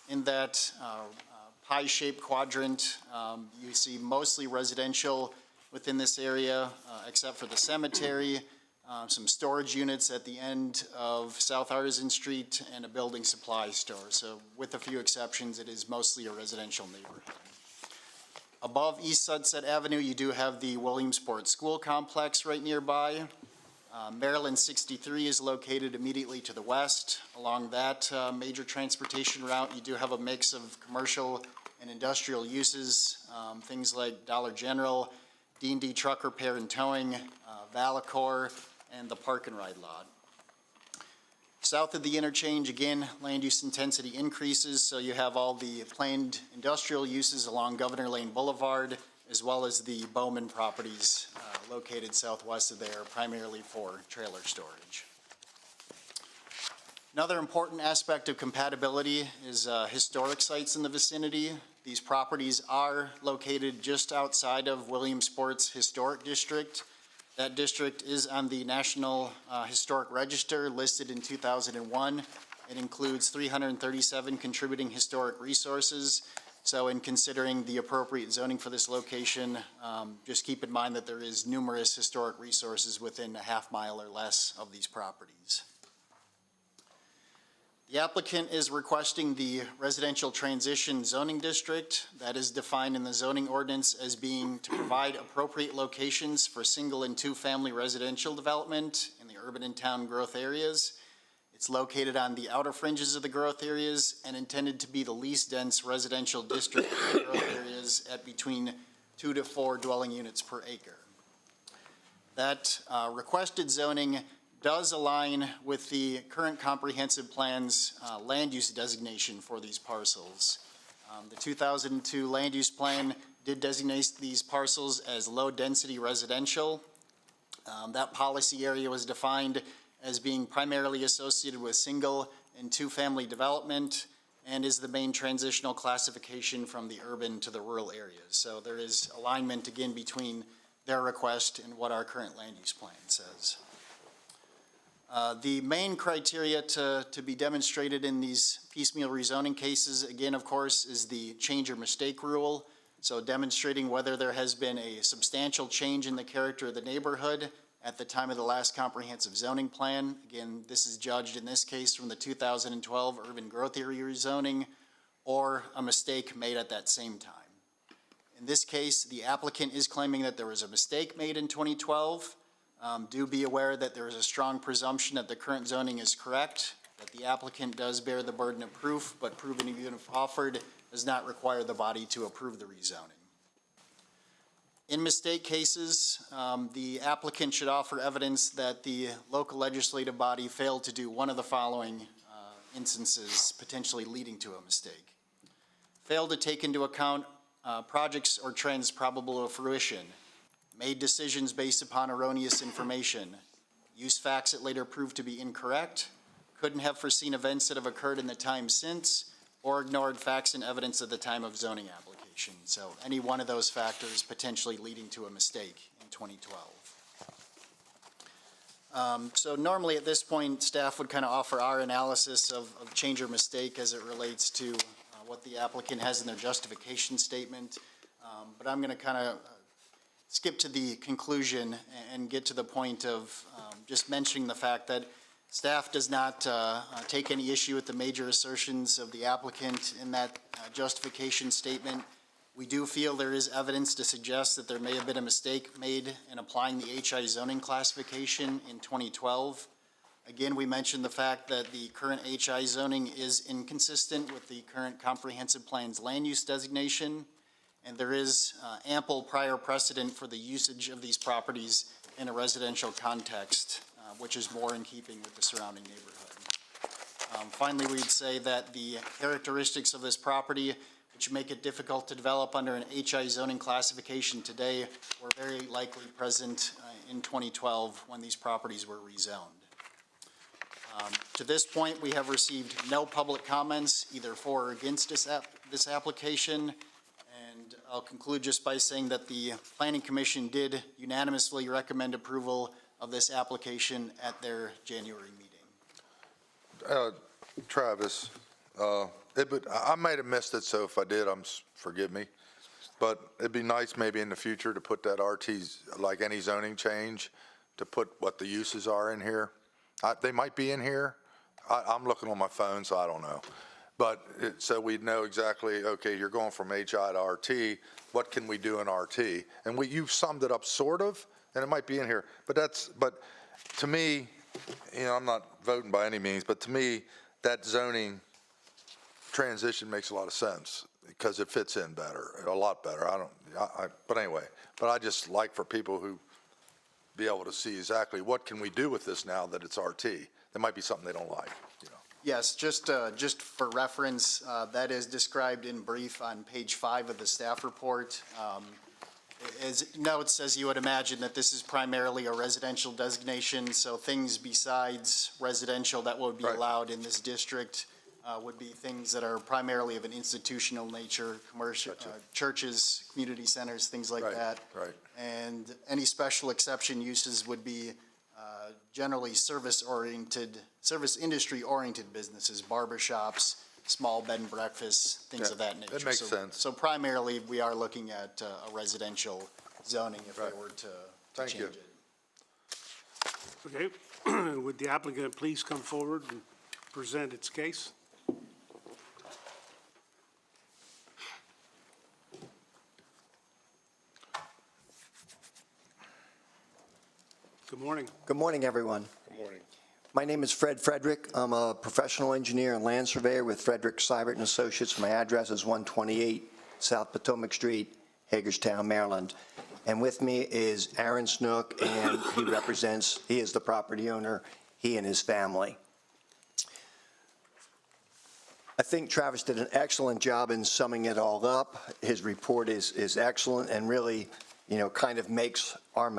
In that pie-shaped quadrant, you see mostly residential within this area, except for the cemetery, some storage units at the end of South Artisan Street, and a building supply store. So with a few exceptions, it is mostly a residential neighborhood. Above East Sunset Avenue, you do have the Williamsport School Complex right nearby. Maryland 63 is located immediately to the west. Along that major transportation route, you do have a mix of commercial and industrial uses, things like Dollar General, D&D Truck Repair and Towing, Valacor, and the Park and Ride lot. South of the interchange, again, land use intensity increases, so you have all the planned industrial uses along Governor Lane Boulevard, as well as the Bowman properties located southwest of there, primarily for trailer storage. Another important aspect of compatibility is historic sites in the vicinity. These properties are located just outside of Williamsport's historic district. That district is on the National Historic Register, listed in 2001. It includes 337 contributing historic resources. So in considering the appropriate zoning for this location, just keep in mind that there is numerous historic resources within a half mile or less of these properties. The applicant is requesting the residential transition zoning district that is defined in the zoning ordinance as being to provide appropriate locations for single and two-family residential development in the urban and town growth areas. It's located on the outer fringes of the growth areas and intended to be the least dense residential district in the growth areas at between 2 to 4 dwelling units per acre. That requested zoning does align with the current comprehensive plan's land use designation for these parcels. The 2002 land use plan did designate these parcels as low-density residential. That policy area was defined as being primarily associated with single and two-family development. and is the main transitional classification from the urban to the rural areas. So there is alignment, again, between their request and what our current land use plan says. The main criteria to be demonstrated in these piecemeal rezoning cases, again, of course, is the change or mistake rule. So demonstrating whether there has been a substantial change in the character of the neighborhood at the time of the last comprehensive zoning plan. Again, this is judged in this case from the 2012 urban growth area rezoning, or a mistake made at that same time. In this case, the applicant is claiming that there was a mistake made in 2012. Do be aware that there is a strong presumption that the current zoning is correct, that the applicant does bear the burden of proof, but proven even if offered does not require the body to approve the rezoning. In mistake cases, the applicant should offer evidence that the local legislative body failed to do one of the following instances potentially leading to a mistake. Failed to take into account projects or trends probable of fruition, made decisions based upon erroneous information, used facts that later proved to be incorrect, couldn't have foreseen events that have occurred in the time since, or ignored facts and evidence at the time of zoning application. So any one of those factors potentially leading to a mistake in 2012. So normally at this point, staff would kind of offer our analysis of change or mistake as it relates to what the applicant has in their justification statement. But I'm going to kind of skip to the conclusion and get to the point of just mentioning the fact that staff does not take any issue with the major assertions of the applicant in that justification statement. We do feel there is evidence to suggest that there may have been a mistake made in applying the HI zoning classification in 2012. Again, we mentioned the fact that the current HI zoning is inconsistent with the current comprehensive plan's land use designation, and there is ample prior precedent for the usage of these properties in a residential context, which is more in keeping with the surrounding neighborhood. Finally, we'd say that the characteristics of this property, which make it difficult to develop under an HI zoning classification today, were very likely present in 2012 when these properties were rezoned. To this point, we have received no public comments either for or against this application. And I'll conclude just by saying that the Planning Commission did unanimously recommend approval of this application at their January meeting. Travis, I might have missed it, so if I did, forgive me. But it'd be nice maybe in the future to put that RT, like any zoning change, to put what the uses are in here. They might be in here. I'm looking on my phone, so I don't know. But so we'd know exactly, okay, you're going from HI to RT, what can we do in RT? And you've summed it up sort of, and it might be in here. But to me, I'm not voting by any means, but to me, that zoning transition makes a lot of sense because it fits in better, a lot better. But anyway, I just like for people who be able to see exactly what can we do with this now that it's RT. There might be something they don't like, Yes, just for reference, that is described in brief on page 5 of the staff report. As it notes, as you would imagine, that this is primarily a residential designation, so things besides residential that would be allowed in this district would be things that are primarily of an institutional nature, commercial, churches, community centers, things like that. Right. And any special exception uses would be generally service industry-oriented businesses, barbershops, small bed and breakfasts, things of that nature. That makes sense. So primarily, we are looking at a residential zoning if we were to Thank change you. it. Okay, would the applicant please come forward and present its case? Good morning. Good morning, everyone. Good morning. My name is Fred Frederick. I'm a professional engineer and land surveyor with Frederick Seibert and Associates. My address is 128 South Potomac Street, Hagerstown, Maryland. And with me is Aaron Snook, and he is the property owner, he and his family. I think Travis did an excellent job in summing it all up. His report is excellent and really, kind of makes our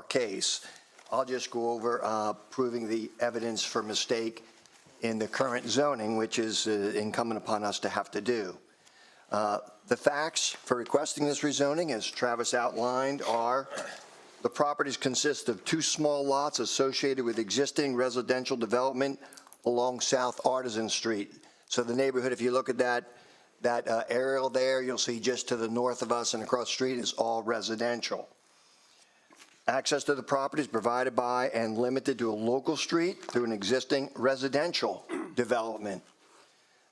case. I'll just go over proving the evidence for mistake in the current zoning, which is incumbent upon us to have to do. The facts for requesting this rezoning, as Travis outlined, are the properties consist of 2 small lots associated with existing residential development along South Artisan Street. So the neighborhood, if you look at that aerial there, you'll see just to the north of us and across the street is all residential. Access to the property is provided by and limited to a local street through an existing residential development.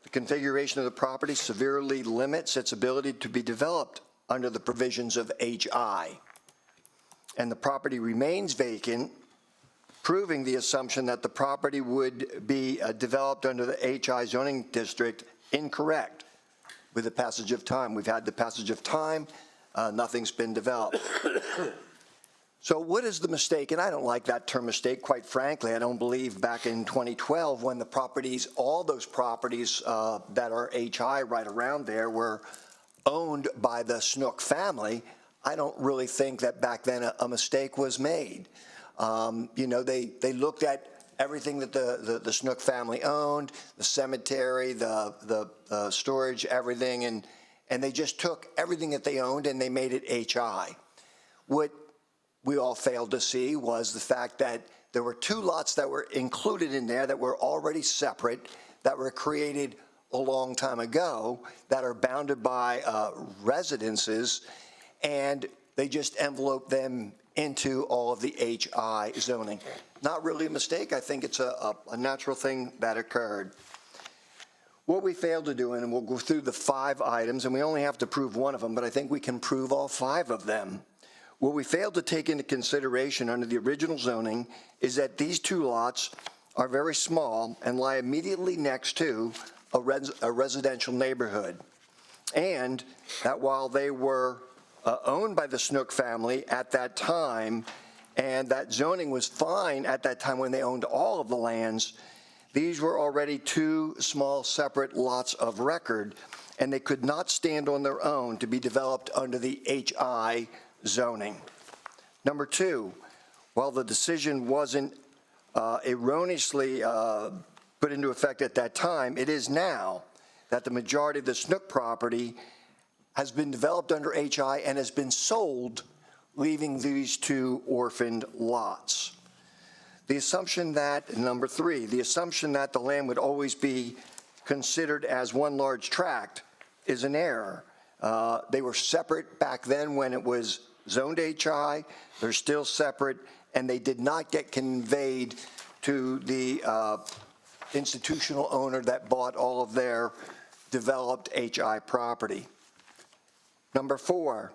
The configuration of the property severely limits its ability to be developed under the provisions of HI. And the property remains vacant, proving the assumption that the property would be developed under the HI zoning district incorrect with the passage of time. We've had the passage of time, nothing's been developed. So what is the mistake? And I don't like that term mistake, quite frankly. I don't believe back in 2012 when the properties, all those properties that are HI right around there were owned by the Snook family. I don't really think that back then a mistake was made. You know, they looked at everything that the Snook family owned, the cemetery, the storage, everything, and they just took everything that they owned and they made it HI. What we all failed to see was the fact that there were 2 lots that were included in there that were already separate, that were created a long time ago, that are bounded by residences, and they just enveloped them into all of the HI zoning. Not really a mistake. I think it's a natural thing that occurred. What we failed to do, and we'll go through the 5 items, and we only have to prove one of them, but I think we can prove all 5 of them. What we failed to take into consideration under the original zoning is that these 2 lots are very small and lie immediately next to a residential neighborhood. And that while they were owned by the Snook family at that time, and that zoning was fine at that time when they owned all of the lands, these were already 2 small separate lots of record, and they could not stand on their own to be developed under the HI zoning. Number 2, while the decision wasn't erroneously put into effect at that time, it is now that the majority of the Snook property has been developed under HI and has been sold, leaving these 2 orphaned lots. The assumption that, number 3, the assumption that the land would always be considered as one large tract is an error. They were separate back then when it was zoned HI. They're still separate, and they did not get conveyed to the institutional owner that bought all of their developed HI property. Number 4,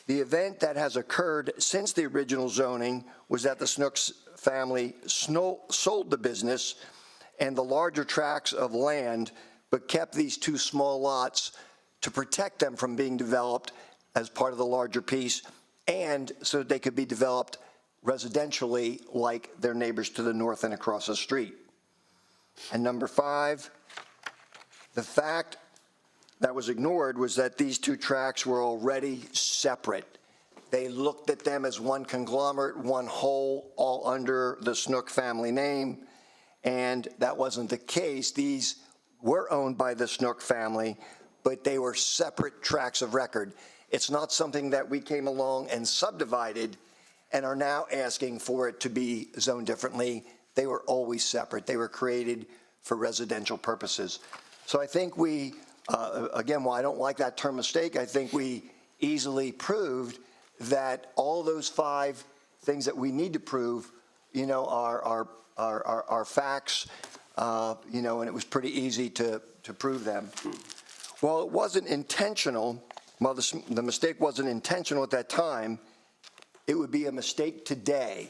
the event that has occurred since the original zoning was that the Snooks family sold the business and the larger tracts of land, but kept these 2 small lots to protect them from being developed as part of the larger piece, and so that they could be developed residentially like their neighbors to the north and across the street. And number 5, the fact that was ignored was that these 2 tracts were already separate. They looked at them as one conglomerate, one whole, all under the Snook family name, and that wasn't the case. These were owned by the Snook family, but they were separate tracts of record. It's not something that we came along and subdivided and are now asking for it to be zoned differently. They were always separate. They were created for residential purposes. So I think we, again, while I don't like that term mistake, I think we easily proved that all those 5 things that we need to prove, you know, are facts, you know, and it was pretty easy to prove them. While it wasn't intentional, while the mistake wasn't intentional at that time, it would be a mistake today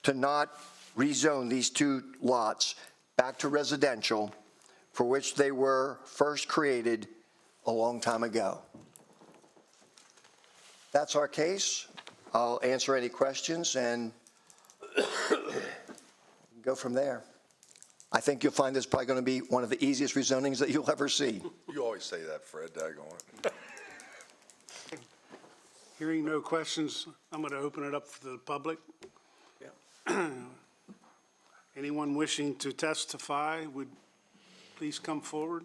to not rezone these 2 lots back to residential for which they were first created a long time ago. That's our case. I'll answer any questions and go from there. I think you'll find this probably going to be one of the easiest rezonings that you'll ever see. You always say that, Fred, daggone it. Hearing no questions, I'm going to open it up for the public. Anyone wishing to testify would please come forward.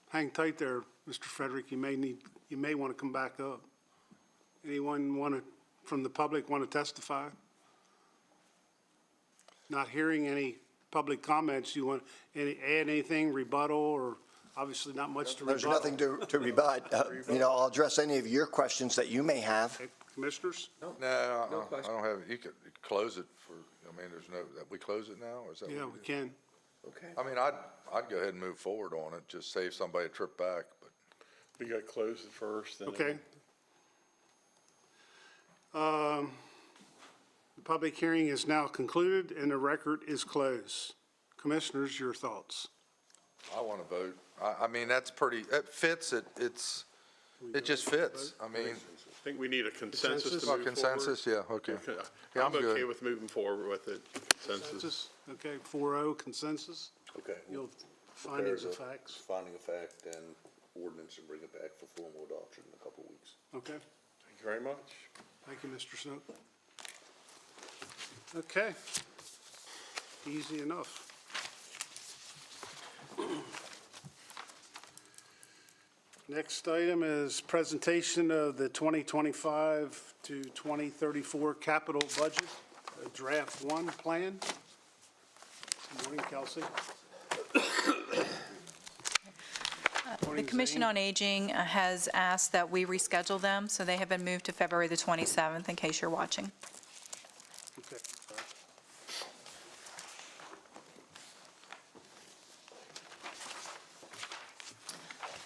Hang tight there, Mr. Frederick. You may want to come back up. Anyone from the public want to testify? Not hearing any public comments. You want to add anything, rebuttal, or obviously not much to rebuttal? There's nothing to rebut. I'll address any of your questions that you may have. Okay, Commissioners? No, I don't have, you could close it for, there's no, we close it now, or is that? Yeah, what we we do? can. Okay. I'd go ahead and move forward on it, just save somebody a trip back, but. We got to close it first. Then Okay. The public hearing is now concluded and the record is closed. Commissioners, your thoughts? I want to vote. That's pretty, it fits, it just fits. I think we need a consensus to move forward. Consensus, yeah, okay. Yeah, I'm I'm okay good. with moving forward with it, consensus. Okay, 4-0 consensus. Okay. You'll, findings of Prepare the facts. Finding of fact and ordinance and bring it back for formal adoption in a couple of weeks. Okay, Thank you very much. thank you, Mr. Snook. Okay, easy enough. Next item is presentation of the 2025 to 2034 capital budget, draft one plan. Good morning, Kelsey. The Commission on Aging has asked that we reschedule them, so they have been moved to February the 27th, in case you're watching. Okay.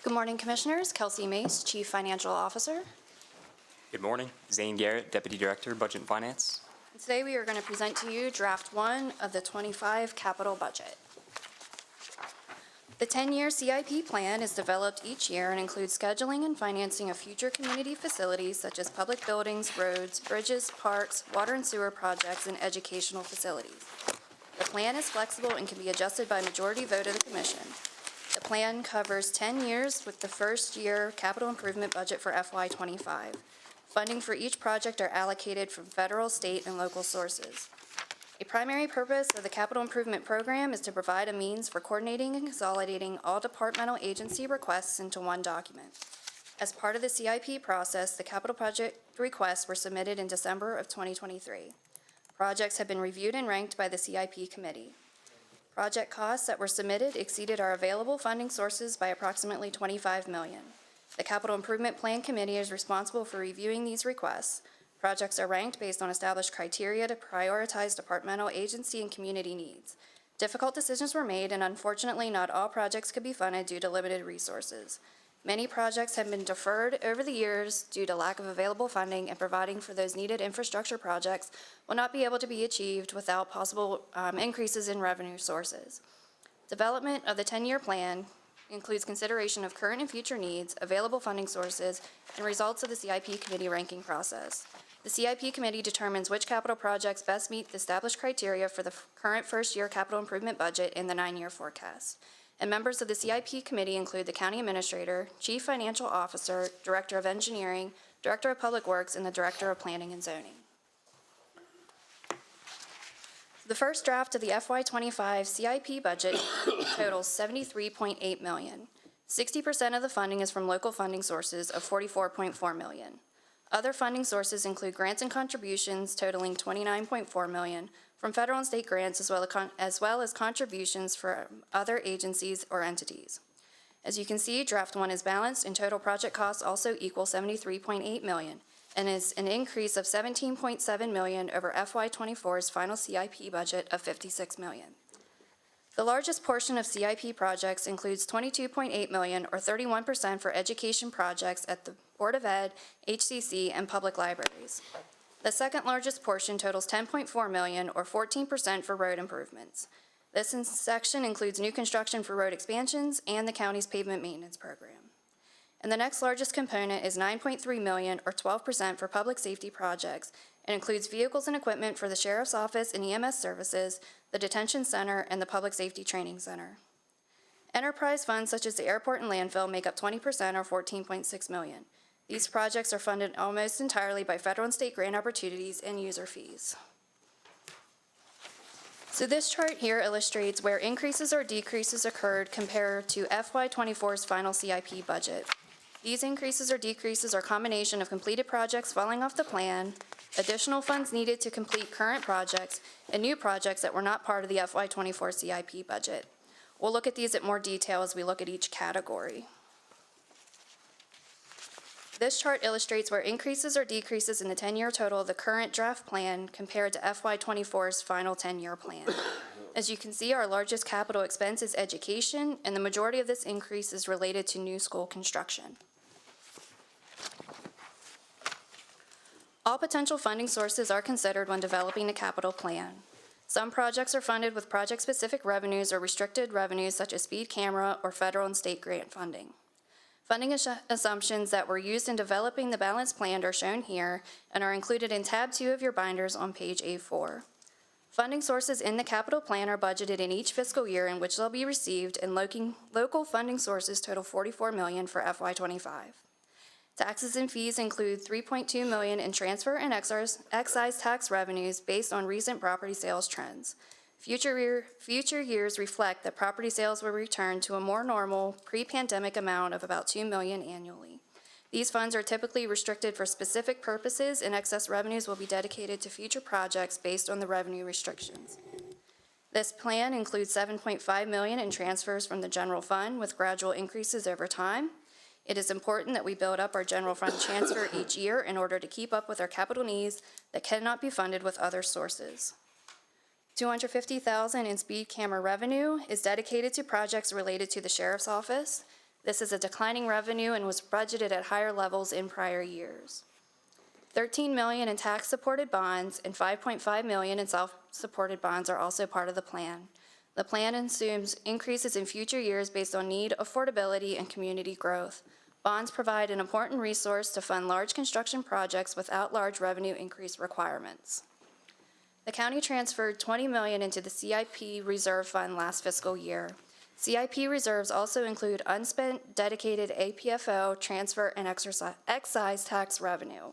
Good morning, Commissioners. Kelsey Mace, Chief Financial Officer. Good morning. Zane Garrett, Deputy Director, Budget and Finance. Today we are going to present to you Draft 1 of the 25 capital budget. The 10-year CIP plan is developed each year and includes scheduling and financing of future community facilities such as public buildings, roads, bridges, parks, water and sewer projects, and educational facilities. The plan is flexible and can be adjusted by majority vote of the Commission. The plan covers 10 years with the first year capital improvement budget for FY25. Funding for each project are allocated from federal, state, and local sources. A primary purpose of the capital improvement program is to provide a means for coordinating and consolidating all departmental agency requests into one document. As part of the CIP process, the capital project requests were submitted in December of 2023. Projects have been reviewed and ranked by the CIP committee. Project costs that were submitted exceeded our available funding sources by approximately $25 million. The Capital Improvement Plan Committee is responsible for reviewing these requests. Projects are ranked based on established criteria to prioritize departmental, agency, and community needs. Difficult decisions were made, and unfortunately, not all projects could be funded due to limited resources. Many projects have been deferred over the years due to lack of available funding, and providing for those needed infrastructure projects will not be able to be achieved without possible increases in revenue sources. Development of the 10-year plan includes consideration of current and future needs, available funding sources, and results of the CIP committee ranking process. The CIP committee determines which capital projects best meet the established criteria for the current first-year capital improvement budget in the 9-year forecast. And members of the CIP committee include the county administrator, chief financial officer, director of engineering, director of public works, and the director of planning and zoning. The first draft of the FY25 CIP budget totals $73.8 million. 60% of the funding is from local funding sources of $44.4 million. Other funding sources include grants and contributions totaling $29.4 million from federal and state grants, as well as contributions from other agencies or entities. As you can see, Draft 1 is balanced, and total project costs also equal $73.8 million, and is an increase of $17.7 million over FY24's final CIP budget of $56 million. The largest portion of CIP projects includes $22.8 million, or 31%, for education projects at the Board of Ed, HCC, and public libraries. The second largest portion totals $10.4 million, or 14%, for road improvements. This section includes new construction for road expansions and the county's pavement maintenance program. And the next largest component is $9.3 million, or 12%, for public safety projects, and includes vehicles and equipment for the Sheriff's Office and EMS services, the Detention Center, and the Public Safety Training Center. Enterprise funds such as the airport and landfill make up 20%, or $14.6 million. These projects are funded almost entirely by federal and state grant opportunities and user fees. So this chart here illustrates where increases or decreases occurred compared to FY24's final CIP budget. These increases or decreases are a combination of completed projects falling off the plan, additional funds needed to complete current projects, and new projects that were not part of the FY24 CIP budget. We'll look at these in more detail as we look at each category. This chart illustrates where increases or decreases in the 10-year total of the current draft plan compared to FY24's final 10-year plan. As you can see, our largest capital expense is education, and the majority of this increase is related to new school construction. All potential funding sources are considered when developing the capital plan. Some projects are funded with project-specific revenues or restricted revenues such as speed camera or federal and state grant funding. Funding assumptions that were used in developing the balanced plan are shown here and are included in tab 2 of your binders on page A4. Funding sources in the capital plan are budgeted in each fiscal year in which they'll be received, and local funding sources total $44 million for FY25. Taxes and fees include $3.2 million in transfer and excise tax revenues based on recent property sales trends. Future years reflect that property sales will return to a more normal, pre-pandemic amount of about $2 million annually. These funds are typically restricted for specific purposes, and excess revenues will be dedicated to future projects based on the revenue restrictions. This plan includes $7.5 million in transfers from the general fund with gradual increases over time. It is important that we build up our general fund transfer each year in order to keep up with our capital needs that cannot be funded with other sources. $250,000 in speed camera revenue is dedicated to projects related to the Sheriff's Office. This is a declining revenue and was budgeted at higher levels in prior years. $13 million in tax-supported bonds and $5.5 million in self-supported bonds are also part of the plan. The plan assumes increases in future years based on need, affordability, and community growth. Bonds provide an important resource to fund large construction projects without large revenue increase requirements. The county transferred $20 million into the CIP reserve fund last fiscal year. CIP reserves also include unspent dedicated APFO, transfer, and excise tax revenue.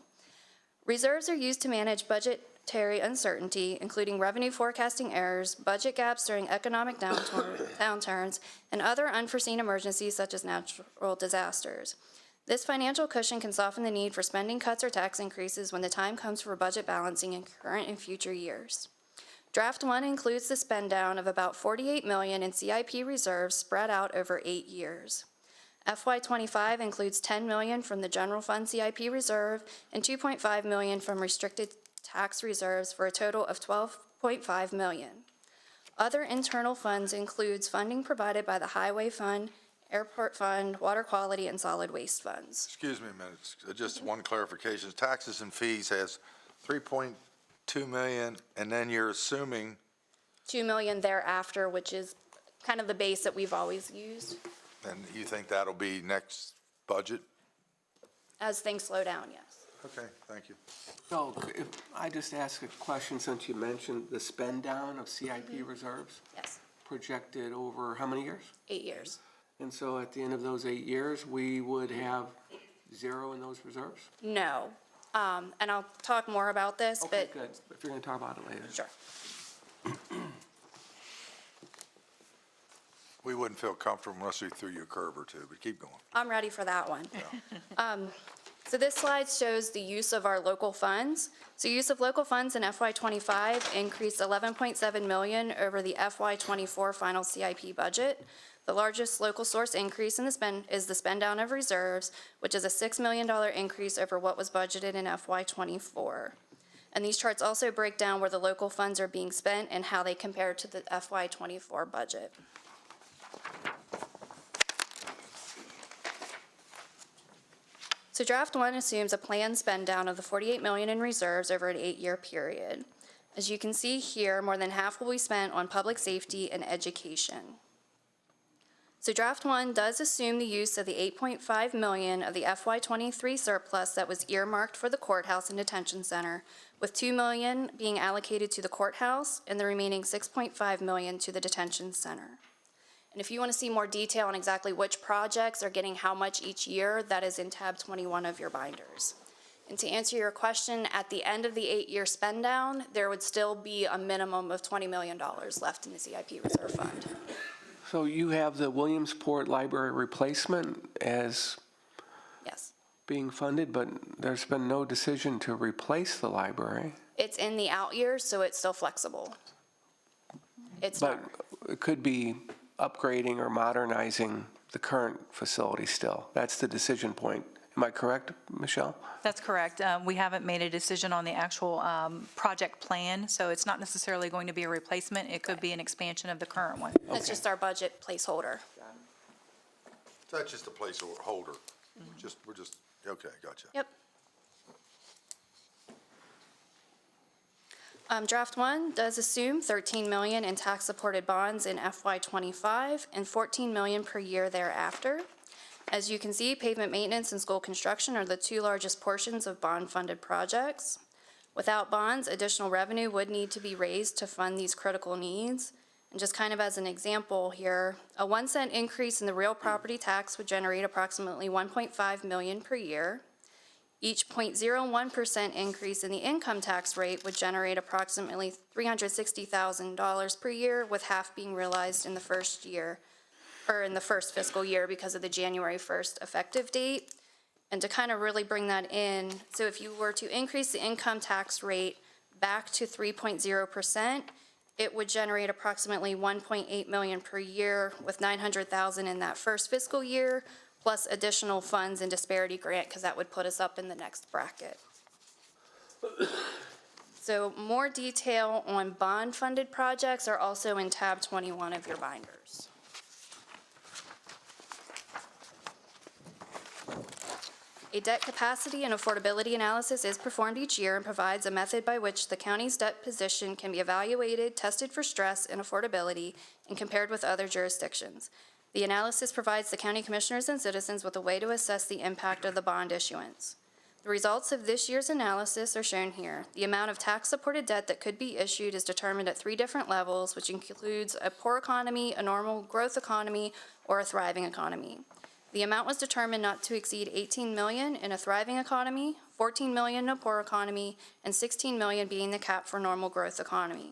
Reserves are used to manage budgetary uncertainty, including revenue forecasting errors, budget gaps during economic downturns, and other unforeseen emergencies such as natural disasters. This financial cushion can soften the need for spending cuts or tax increases when the time comes for budget balancing in current and future years. Draft 1 includes the spend down of about $48 million in CIP reserves spread out over 8 years. FY25 includes $10 million from the general fund CIP reserve and $2.5 million from restricted tax reserves for a total of $12.5 million. Other internal funds includes funding provided by the Highway Fund, Airport Fund, Water Quality, and Solid Waste Funds. Excuse me a minute, just one clarification. Taxes and fees has 3.2 million, and then you're assuming, $2 million thereafter, which is kind of the base that we've always used. and you think that'll be next budget? As things slow down, yes. Okay, thank you. So if I just ask a question, since you mentioned the spend down of CIP reserves Yes, projected over how many years? 8 years. And so at the end of those 8 years, we would have zero in those reserves? No. And I'll talk more about this, Okay, but good. If you're going to talk about it later. sure. We wouldn't feel comfortable unless we threw you a curve or two, but keep going. I'm ready for that one. So this slide shows the use of our local funds. So use of local funds in FY25 increased $11.7 million over the FY24 final CIP budget. The largest local source increase in the spend is the spend down of reserves, which is a $6 million increase over what was budgeted in FY24. And these charts also break down where the local funds are being spent and how they compare to the FY24 budget. So draft 1 assumes a planned spend down of the $48 million in reserves over an 8-year period. As you can see here, more than half will be spent on public safety and education. So draft 1 does assume the use of the $8.5 million of the FY23 surplus that was earmarked for the courthouse and detention center, with $2 million being allocated to the courthouse and the remaining $6.5 million to the detention center. And if you want to see more detail on exactly which projects are getting how much each year, that is in tab 21 of your binders. And to answer your question, at the end of the 8-year spend down, there would still be a minimum of $20 million left in the CIP reserve fund. So you have the Williamsport Library replacement as Yes. being funded, but there's been no decision to replace the library. It's in the out years, so it's still flexible. It's not. But it could be upgrading or modernizing the current facility still. That's the decision point. Am I correct, Michelle? That's correct. We haven't made a decision on the actual project plan, so it's not necessarily going to be a replacement. It could be an expansion of the current one. That's just our budget placeholder. So that's just a placeholder. We're just, okay, gotcha. Yep. Draft 1 does assume $13 million in tax-supported bonds in FY '25 and $14 million per year thereafter. As you can see, pavement maintenance and school construction are the two largest portions of bond-funded projects. Without bonds, additional revenue would need to be raised to fund these critical needs. And just kind of as an example here, a 1-cent increase in the real property tax would generate approximately $1.5 million per year. Each 0.01% increase in the income tax rate would generate approximately $360,000 per year, with half being realized in the first year, or in the first fiscal year because of the January 1st effective date. And to kind of really bring that in, so if you were to increase the income tax rate back to 3.0%, it would generate approximately $1.8 million per year, with $900,000 in that first fiscal year, plus additional funds and disparity grant, because that would put us up in the next bracket. So more detail on bond-funded projects are also in tab 21 of your binders. A debt capacity and affordability analysis is performed each year and provides a method by which the county's debt position can be evaluated, tested for stress and affordability, and compared with other jurisdictions. The analysis provides the county commissioners and citizens with a way to assess the impact of the bond issuance. The results of this year's analysis are shown here. The amount of tax-supported debt that could be issued is determined at 3 different levels, which includes a poor economy, a normal growth economy, or a thriving economy. The amount was determined not to exceed $18 million in a thriving economy, $14 million in a poor economy, and $16 million being the cap for normal growth economy.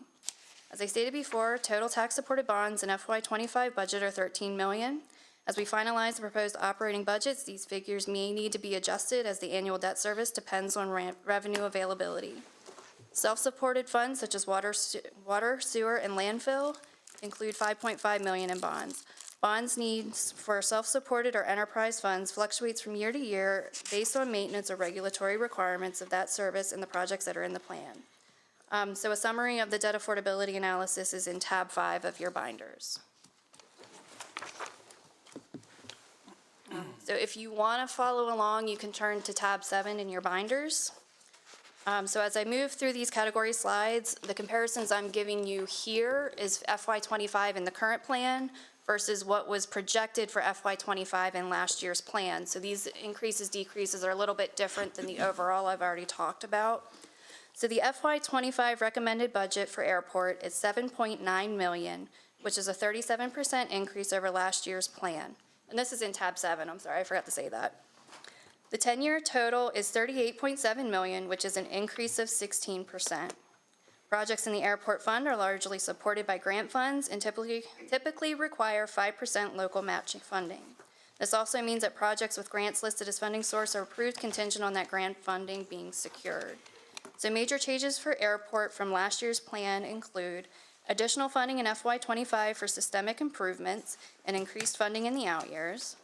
As I stated before, total tax-supported bonds in FY '25 budget are $13 million. As we finalize the proposed operating budgets, these figures may need to be adjusted as the annual debt service depends on revenue availability. Self-supported funds such as water, sewer, and landfill include $5.5 million in bonds. Bonds needs for self-supported or enterprise funds fluctuates from year to year based on maintenance or regulatory requirements of that service and the projects that are in the plan. So a summary of the debt affordability analysis is in tab 5 of your binders. So if you want to follow along, you can turn to tab 7 in your binders. So as I move through these category slides, the comparisons I'm giving you here is FY '25 in the current plan versus what was projected for FY '25 in last year's plan. So these increases, decreases are a little bit different than the overall I've already talked about. So the FY '25 recommended budget for airport is $7.9 million, which is a 37% increase over last year's plan. And this is in tab 7, I'm sorry, I forgot to say that. The 10-year total is $38.7 million, which is an increase of 16%. Projects in the airport fund are largely supported by grant funds and typically require 5% local matching funding. This also means that projects with grants listed as funding source are approved contingent on that grant funding being secured. So major changes for airport from last year's plan include additional funding in FY '25 for systemic improvements and increased funding in the out years,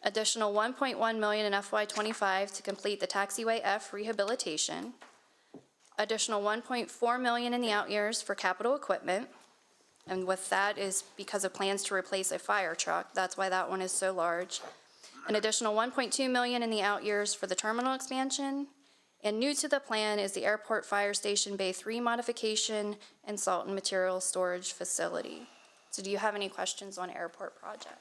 additional $1.1 million in FY '25 to complete the Taxiway F rehabilitation, additional $1.4 million in the out years for capital equipment, and with that is because of plans to replace a fire truck. That's why that one is so large. An additional $1.2 million in the out years for the terminal expansion, and new to the plan is the Airport Fire Station Bay 3 modification and salt and material storage facility. So do you have any questions on airport project?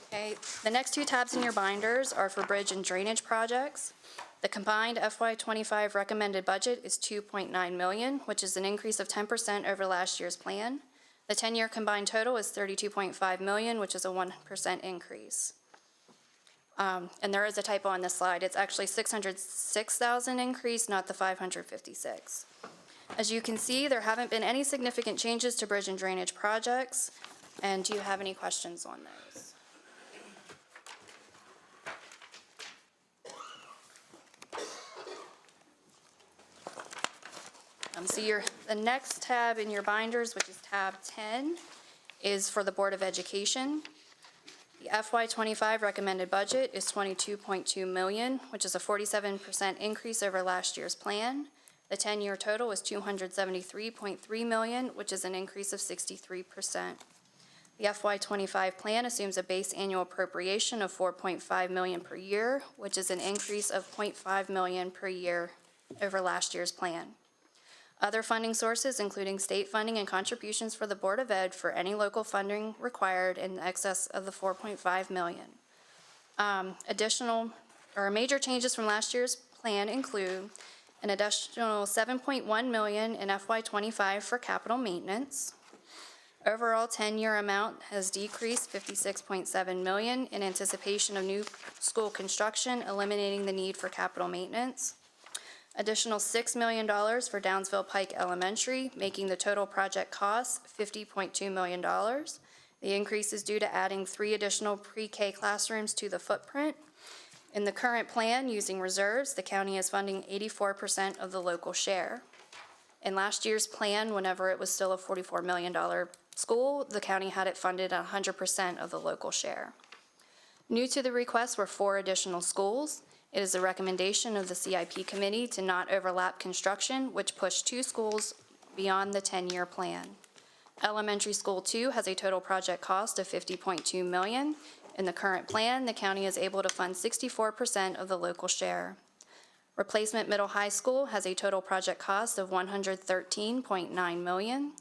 Okay, the next 2 tabs in your binders are for bridge and drainage projects. The combined FY25 recommended budget is $2.9 million, which is an increase of 10% over last year's plan. The 10-year combined total is $32.5 million, which is a 1% increase. And there is a typo on this slide. It's actually 606,000 increase, not the 556. As you can see, there haven't been any significant changes to bridge and drainage projects. And do you have any questions on those? So the next tab in your binders, which is tab 10, is for the Board of Education. The FY25 recommended budget is $22.2 million, which is a 47% increase over last year's plan. The 10-year total is $273.3 million, which is an increase of 63%. The FY25 plan assumes a base annual appropriation of $4.5 million per year, which is an increase of $0.5 million per year over last year's plan. Other funding sources, including state funding and contributions for the Board of Ed for any local funding required in excess of the $4.5 million. Major changes from last year's plan include an additional $7.1 million in FY25 for capital maintenance. Overall 10-year amount has decreased $56.7 million in anticipation of new school construction, eliminating the need for capital maintenance. Additional $6 million for Downsville Pike Elementary, making the total project cost $50.2 million. The increase is due to adding 3 additional pre-K classrooms to the footprint. In the current plan, using reserves, the county is funding 84% of the local share. In last year's plan, whenever it was still a $44 million school, the county had it funded 100% of the local share. New to the request were 4 additional schools. It is a recommendation of the CIP committee to not overlap construction, which pushed 2 schools beyond the 10-year plan. Elementary School 2 has a total project cost of $50.2 million. In the current plan, the county is able to fund 64% of the local share. Replacement Middle High School has a total project cost of $113.9 million.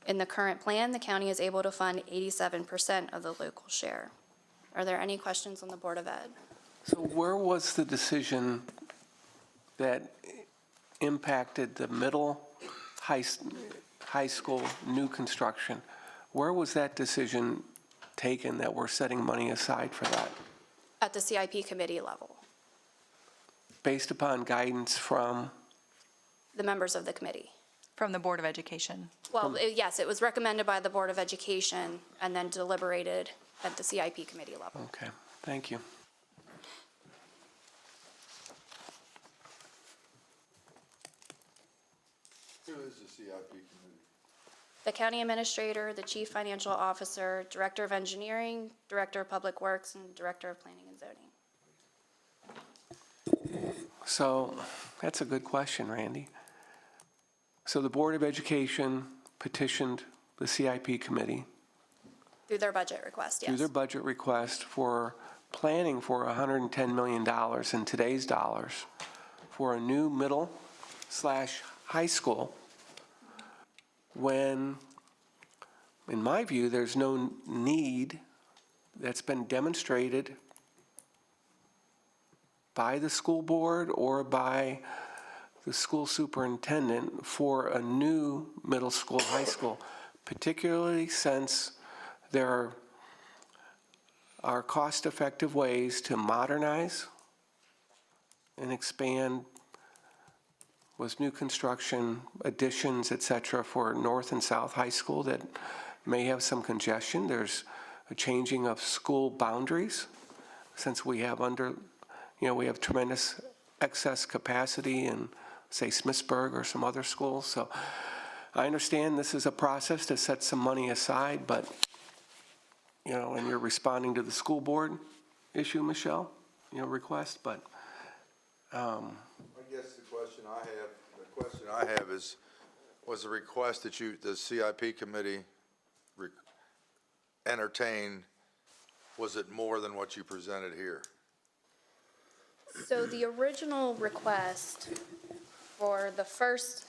In the current plan, the county is able to fund 87% of the local share. Are there any questions on the Board of Ed? So where was the decision that impacted the middle high school new construction? Where was that decision taken that we're setting money aside for that? At the CIP committee level. Based upon guidance from? The members of the committee. From the Board of Education. Well, yes, it was recommended by the Board of Education and then deliberated at the CIP committee level. Okay, thank you. Who is the CIP committee? The county administrator, the chief financial officer, director of engineering, director of public works, and director of planning and zoning. So that's a good question, Randy. So the Board of Education petitioned the CIP committee Through their budget request, yes. through their budget request for planning for $110 million in today's dollars for a new middle/high school when, in my view, there's no need that's been demonstrated by the school board or by the school superintendent for a new middle school, high school, particularly since there are cost-effective ways to modernize and expand with new construction additions, et cetera, for North and South High School that may have some congestion. There's a changing of school boundaries since we have we have tremendous excess capacity in, say, Smithsburg or some other schools. So I understand this is a process to set some money aside, but, and you're responding to the school board issue, Michelle, request, but. I guess the question I have is, was the request that the CIP committee entertained, was it more than what you presented here? So the original request for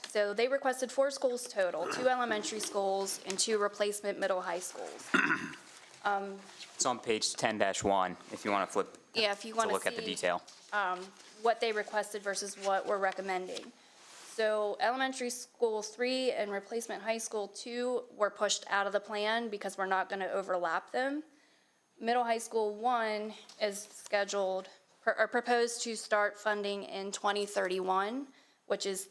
so they requested 4 schools total, 2 elementary schools and 2 replacement middle high schools. It's on page 10-1, if you want to flip Yeah, if you to want to look at the see detail. what they requested versus what we're recommending. So elementary school 3 and replacement high school 2 were pushed out of the plan because we're not going to overlap them. Middle high school 1 is scheduled, or proposed to start funding in 2031, which is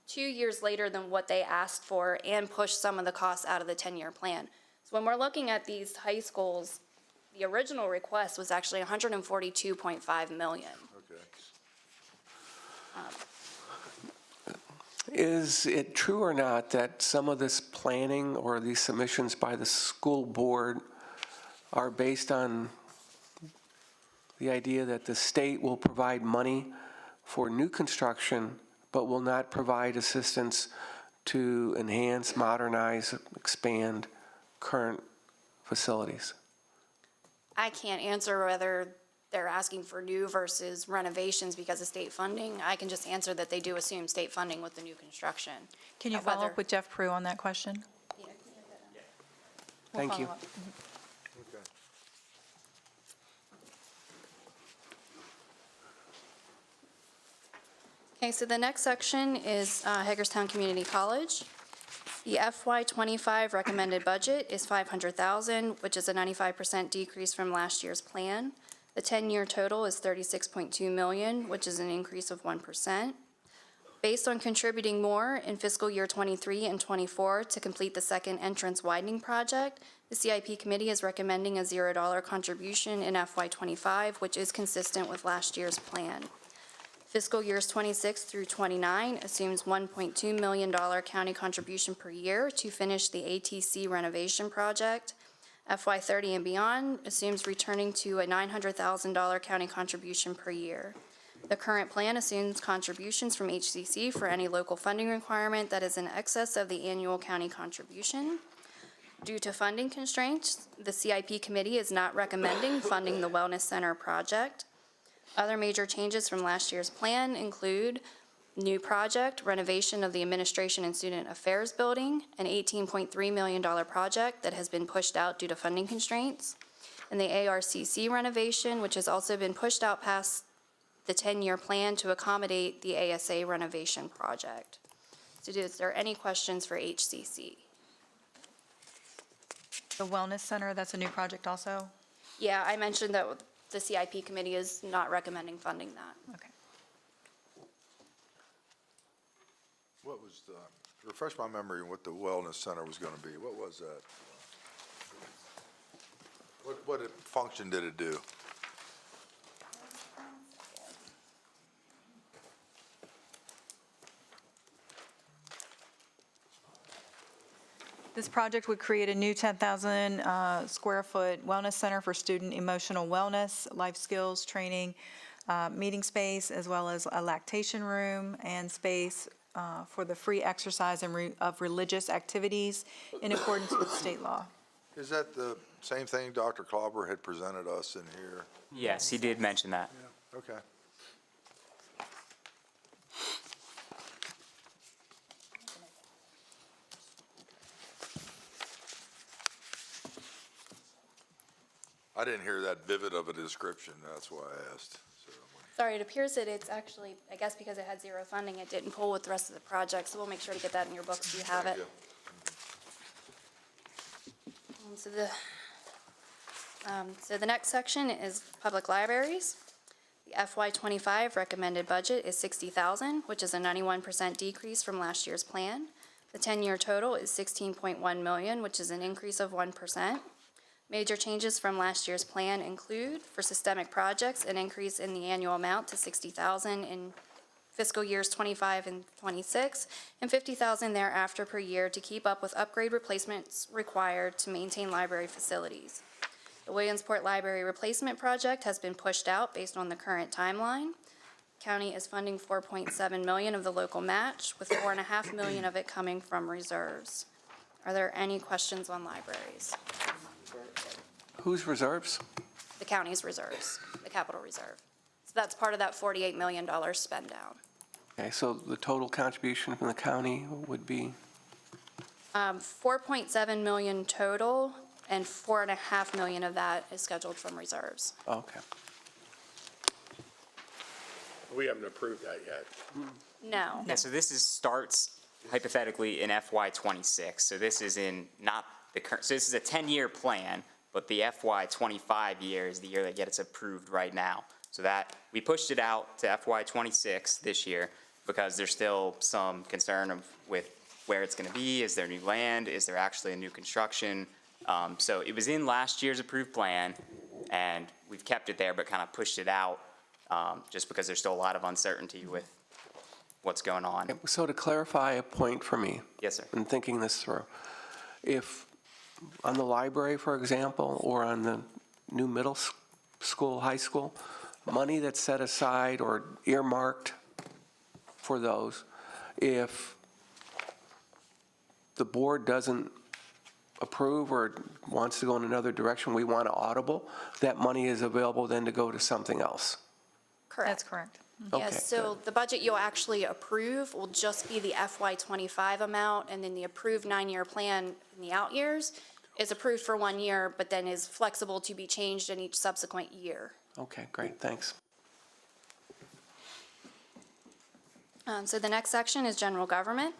2 years later than what they asked for, and push some of the costs out of the 10-year plan. So when we're looking at these high schools, the original request was actually $142.5 million. Okay. Is it true or not that some of this planning or these submissions by the school board are based on the idea that the state will provide money for new construction, but will not provide assistance to enhance, modernize, expand current facilities? I can't answer whether they're asking for new versus renovations because of state funding. I can just answer that they do assume state funding with the new construction. Can you follow up with Jeff Prue on that question? Yeah. We'll Thank you. follow up. Okay. Okay, so the next section is Hagerstown Community College. The FY25 recommended budget is $500,000, which is a 95% decrease from last year's plan. The 10-year total is $36.2 million, which is an increase of 1%. Based on contributing more in fiscal year '23 and '24 to complete the second entrance widening project, the CIP committee is recommending a $0 contribution in FY25, which is consistent with last year's plan. Fiscal years '26 through '29 assumes $1.2 million county contribution per year to finish the ATC renovation project. FY30 and beyond assumes returning to a $900,000 county contribution per year. The current plan assumes contributions from HCC for any local funding requirement that is in excess of the annual county contribution. Due to funding constraints, the CIP committee is not recommending funding the Wellness Center project. Other major changes from last year's plan include new project, renovation of the Administration and Student Affairs Building, an $18.3 million project that has been pushed out due to funding constraints, and the ARCC renovation, which has also been pushed out past the 10-year plan to accommodate the ASA renovation project. So is there any questions for HCC? The Wellness Center, that's a new project also? Yeah, I mentioned that the CIP committee is not recommending funding that. Okay. What was the, refresh my memory on what the wellness center was going to be. What was that? What function did it do? This project would create a new 10,000 square foot wellness center for student emotional wellness, life skills training, meeting space, as well as a lactation room and space for the free exercise of religious activities in accordance with state law. Is that the same thing Dr. Klauber had presented us in here? Yes, he did mention that. Okay. I didn't hear that vivid of a description, that's why I asked. So, Sorry, it appears that it's actually, I guess because it had zero funding, it didn't pull with the rest of the project, so we'll make sure to get that in your books so you have thank it. you. So the next section is public libraries. The FY25 recommended budget is $60,000, which is a 91% decrease from last year's plan. The 10-year total is $16.1 million, which is an increase of 1%. Major changes from last year's plan include, for systemic projects, an increase in the annual amount to $60,000 in fiscal years '25 and '26, and $50,000 thereafter per year to keep up with upgrade replacements required to maintain library facilities. The Williamsport Library Replacement Project has been pushed out based on the current timeline. County is funding $4.7 million of the local match, with $4.5 million of it coming from reserves. Are there any questions on libraries? Whose reserves? The county's reserves, the capital reserve. So that's part of that $48 million spend down. Okay, so the total contribution from the county would be? $4.7 million total, and $4.5 million of that is scheduled from reserves. Okay. We haven't approved that yet. No. Yeah, so starts hypothetically in FY '26. So this is in not the current, so this is a 10-year plan, but the FY '25 year is the year that gets approved right now. So that, we pushed it out to FY '26 this year because there's still some concern with where it's gonna be. Is there new land? Is there actually a new construction? So it was in last year's approved plan, and we've kept it there, but kind of pushed it out, just because there's still a lot of uncertainty with what's going on. So to clarify a point for me, Yes, sir. in thinking this through, if on the library, for example, or on the new middle school, high school, money that's set aside or earmarked for those, if the board doesn't approve or wants to go in another direction, we want to audible, that money is available then to go to something else. Correct. That's correct. Okay, Yes, so the budget you'll actually approve will just be the FY '25 amount, and then the approved 9-year plan in the out years is approved for 1 year, but then is flexible to be changed in each subsequent year. Okay, great, thanks. So the next section is general government.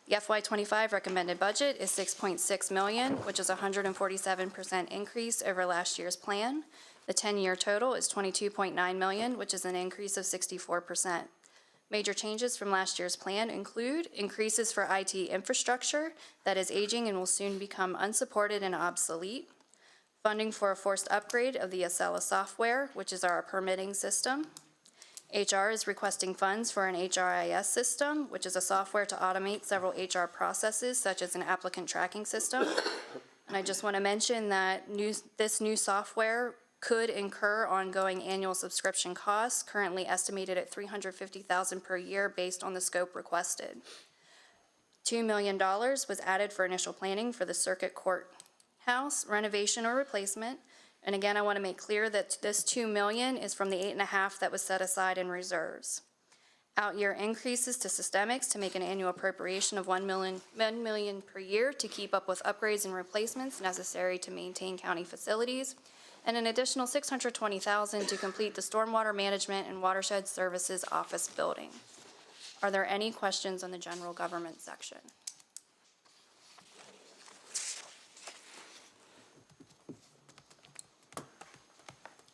The FY '25 recommended budget is $6.6 million, which is a 147% increase over last year's plan. The 10-year total is $22.9 million, which is an increase of 64%. Major changes from last year's plan include increases for IT infrastructure that is aging and will soon become unsupported and obsolete, funding for a forced upgrade of the Acela software, which is our permitting system. HR is requesting funds for an HRIS system, which is a software to automate several HR processes, such as an applicant tracking system. And I just want to mention that this new software could incur ongoing annual subscription costs, currently estimated at $350,000 per year based on the scope requested. $2 million was added for initial planning for the circuit courthouse renovation or replacement. And again, I want to make clear that this $2 million is from the $8.5 million that was set aside in reserves. Out-year increases to Systemics to make an annual appropriation of $1 million per year to keep up with upgrades and replacements necessary to maintain county facilities, and an additional $620,000 to complete the stormwater management and watershed services office building. Are there any questions on the general government section?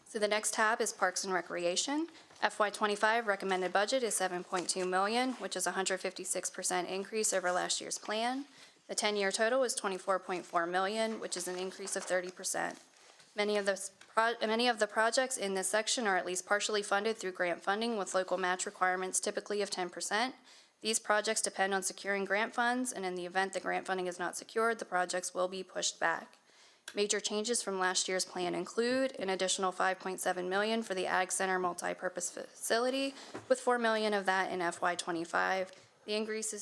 So the next tab is Parks and Recreation. FY '25 recommended budget is $7.2 million, which is a 156% increase over last year's plan. The 10-year total is $24.4 million, which is an increase of 30%. Many of the projects in this section are at least partially funded through grant funding with local match requirements typically of 10%. These projects depend on securing grant funds, and in the event the grant funding is not secured, the projects will be pushed back. Major changes from last year's plan include an additional $5.7 million for the Ag Center multi-purpose facility, with $4 million of that in FY '25. The increase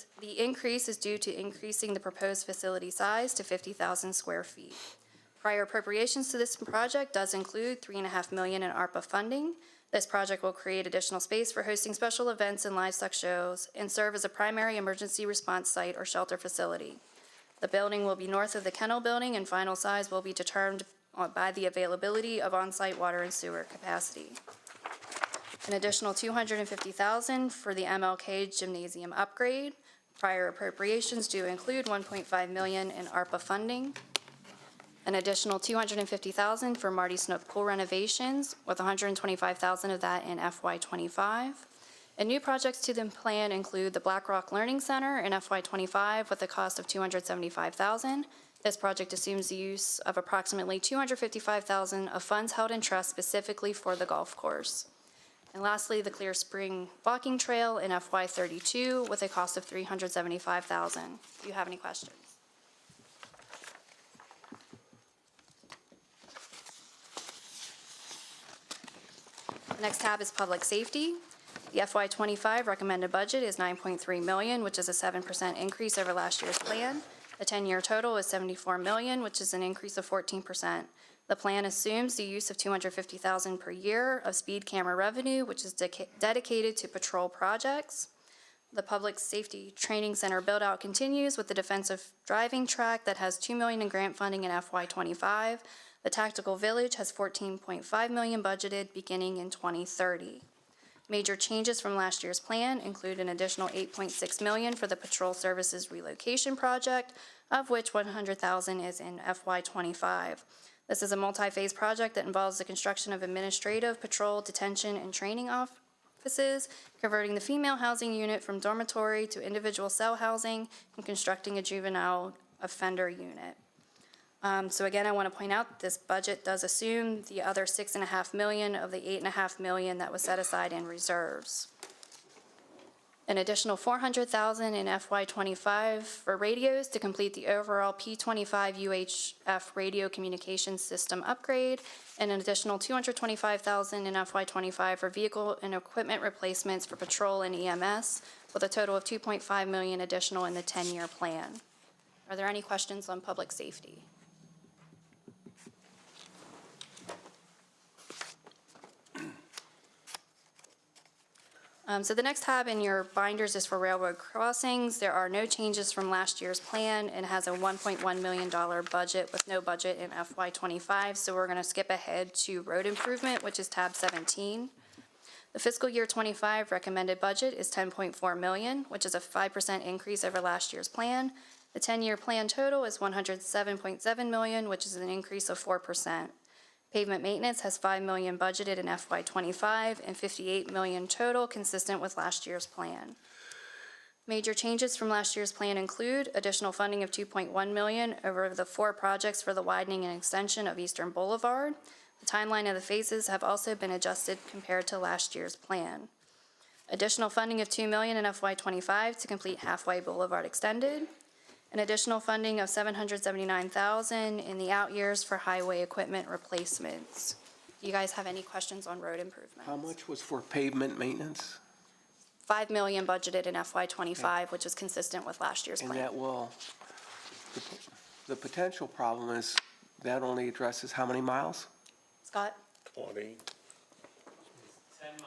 is due to increasing the proposed facility size to 50,000 square feet. Prior appropriations to this project does include $3.5 million in ARPA funding. This project will create additional space for hosting special events and livestock shows and serve as a primary emergency response site or shelter facility. The building will be north of the Kennel Building, and final size will be determined by the availability of on-site water and sewer capacity. An additional $250,000 for the MLK Gymnasium upgrade. Prior appropriations do include $1.5 million in ARPA funding. An additional $250,000 for Marty Snook pool renovations, with $125,000 of that in FY '25. And new projects to the plan include the Black Rock Learning Center in FY '25 with a cost of $275,000. This project assumes the use of approximately $255,000 of funds held in trust specifically for the golf course. And lastly, the Clear Spring Walking Trail in FY '32 with a cost of $375,000. Do you have any questions? The next tab is Public Safety. The FY '25 recommended budget is $9.3 million, which is a 7% increase over last year's plan. The 10-year total is $74 million, which is an increase of 14%. The plan assumes the use of $250,000 per year of speed camera revenue, which is dedicated to patrol projects. The Public Safety Training Center build-out continues with the defensive driving track that has $2 million in grant funding in FY '25. The Tactical Village has $14.5 million budgeted beginning in 2030. Major changes from last year's plan include an additional $8.6 million for the Patrol Services Relocation Project, of which $100,000 is in FY '25. This is a multi-phase project that involves the construction of administrative, patrol, detention, and training offices, converting the female housing unit from dormitory to individual cell housing, and constructing a juvenile offender unit. So again, I want to point out, this budget does assume the other $6.5 million of the $8.5 million that was set aside in reserves. An additional $400,000 in FY '25 for radios to complete the overall P25 UHF radio communications system upgrade, and an additional $225,000 in FY '25 for vehicle and equipment replacements for patrol and EMS, with a total of $2.5 million additional in the 10-year plan. Are there any questions on public safety? So the next tab in your binders is for railroad crossings. There are no changes from last year's plan and has a $1.1 million budget with no budget in FY '25. So we're going to skip ahead to road improvement, which is tab 17. The fiscal year '25 recommended budget is $10.4 million, which is a 5% increase over last year's plan. The 10-year plan total is $107.7 million, which is an increase of 4%. Pavement maintenance has $5 million budgeted in FY '25 and $58 million total, consistent with last year's plan. Major changes from last year's plan include additional funding of $2.1 million over the 4 projects for the widening and extension of Eastern Boulevard. The timeline of the phases have also been adjusted compared to last year's plan. Additional funding of $2 million in FY '25 to complete Halfway Boulevard Extended. An additional funding of $779,000 in the out years for highway equipment replacements. Do you guys have any questions on road improvements? How much was for pavement maintenance? $5 million budgeted in FY '25, which is consistent with last year's And plan. that will, the potential problem is that only addresses how many miles? Scott? 20. 10 miles.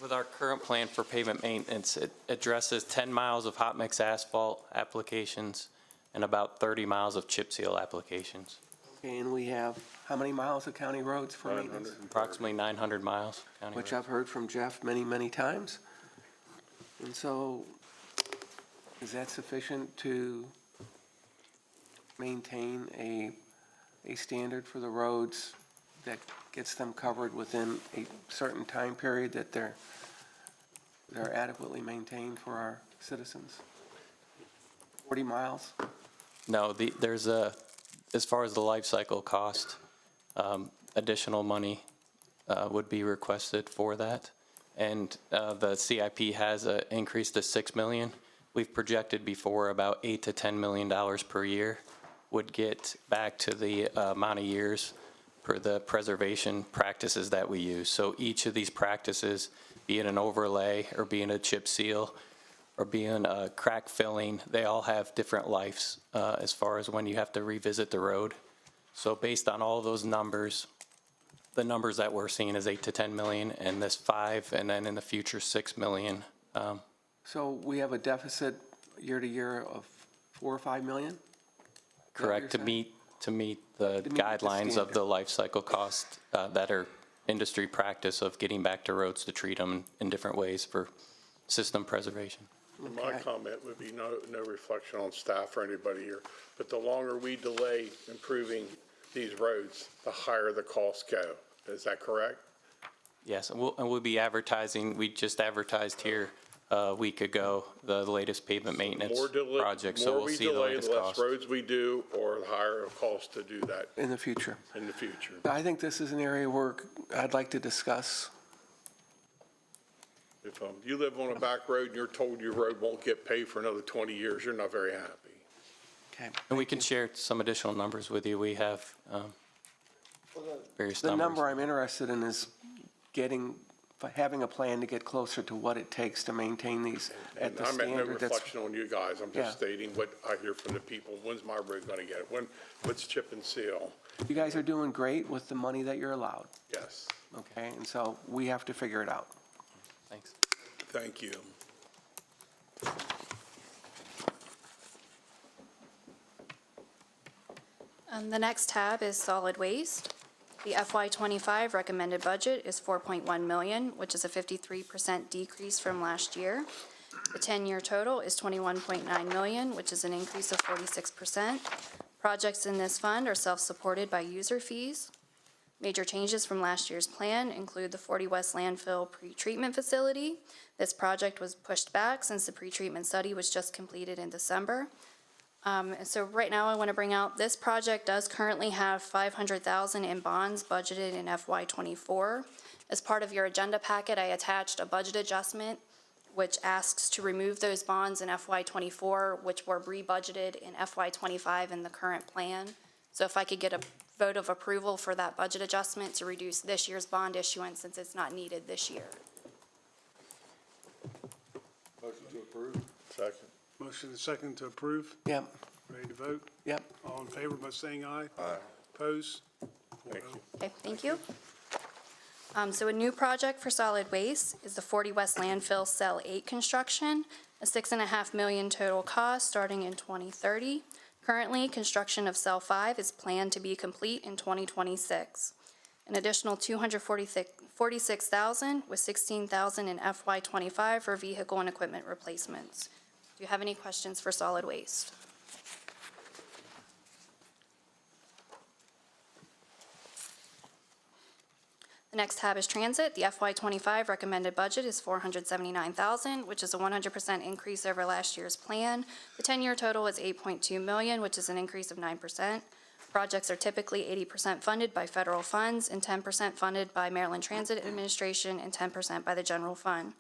With our current plan for pavement maintenance, it addresses 10 miles of hot mix asphalt applications and about 30 miles of chip seal applications. Okay, and we have how many miles of county roads for maintenance? Approximately 900 miles county Which roads. I've heard from Jeff many, many times. And so, is that sufficient to maintain a standard for the roads that gets them covered within a certain time period that they're adequately maintained for our citizens? 40 miles? No, there's as far as the life cycle cost, additional money would be requested for that. And the CIP has increased to $6 million. We've projected before about $8 to $10 million per year would get back to the amount of years per the preservation practices that we use. So each of these practices, be it an overlay or being a chip seal or being a crack filling, they all have different lives as far as when you have to revisit the road. So based on all of those numbers, the numbers that we're seeing is 8 to 10 million, and this 5, and then in the future 6 million. So we have a deficit year to year of 4 or 5 million? Correct, to meet the guidelines of the life cycle cost that are industry practice of getting back to roads to treat them in different ways for system preservation. My comment would be no reflection on staff or anybody here, but the longer we delay improving these roads, the higher the costs go. Is that correct? Yes, and we'll be advertising, we just advertised here a week ago, the latest pavement maintenance project, so we'll see the latest More we delay, the cost. less roads we do, or the higher the cost to do that In the future. in the future. I think this is an area where I'd like to discuss. If you live on a back road and you're told your road won't get paved for another 20 years, you're not very happy. Okay. And we can share some additional numbers with you. We have various The numbers. number I'm interested in is getting having a plan to get closer to what it takes to maintain these at And the I'm at no standard that's. reflection on you guys, I'm Yeah. just stating what I hear from the people. When's my road gonna get it? What's chip and seal? You guys are doing great with the money that you're allowed, Yes, okay? And so we have to figure it out. Thanks. thank you. The next tab is solid waste. The FY25 recommended budget is $4.1 million, which is a 53% decrease from last year. The 10-year total is $21.9 million, which is an increase of 46%. Projects in this fund are self-supported by user fees. Major changes from last year's plan include the 40 West Landfill Pretreatment Facility. This project was pushed back since the pretreatment study was just completed in December. And so right now I want to bring out, this project does currently have $500,000 in bonds budgeted in FY24. As part of your agenda packet, I attached a budget adjustment which asks to remove those bonds in FY24, which were re-budgeted in FY25 in the current plan. So if I could get a vote of approval for that budget adjustment to reduce this year's bond issuance since it's not needed this year. Motion to approve. Second. Motion and second to approve. Yep, Ready to vote? yep. All in favor by saying aye? Aye. Opposed? Thank you. Okay, thank you. So a new project for solid waste is the 40 West Landfill Cell 8 construction, a $6.5 million total cost starting in 2030. Currently, construction of Cell 5 is planned to be complete in 2026. An additional $246,000 with $16,000 in FY25 for vehicle and equipment replacements. Do you have any questions for solid waste? The next tab is transit. The FY25 recommended budget is $479,000, which is a 100% increase over last year's plan. The 10-year total is $8.2 million, which is an increase of 9%. Projects are typically 80% funded by federal funds and 10% funded by Maryland Transit Administration and 10% by the general fund.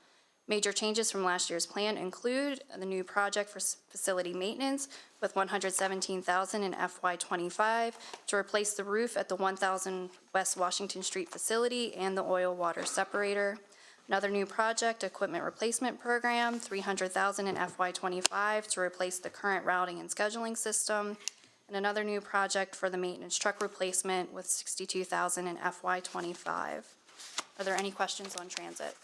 Major changes from last year's plan include the new project for facility maintenance with $117,000 in FY25 to replace the roof at the 1000 West Washington Street facility and the oil water separator. Another new project, equipment replacement program, $300,000 in FY25 to replace the current routing and scheduling system. And another new project for the maintenance truck replacement with $62,000 in FY25. Are there any questions on transit?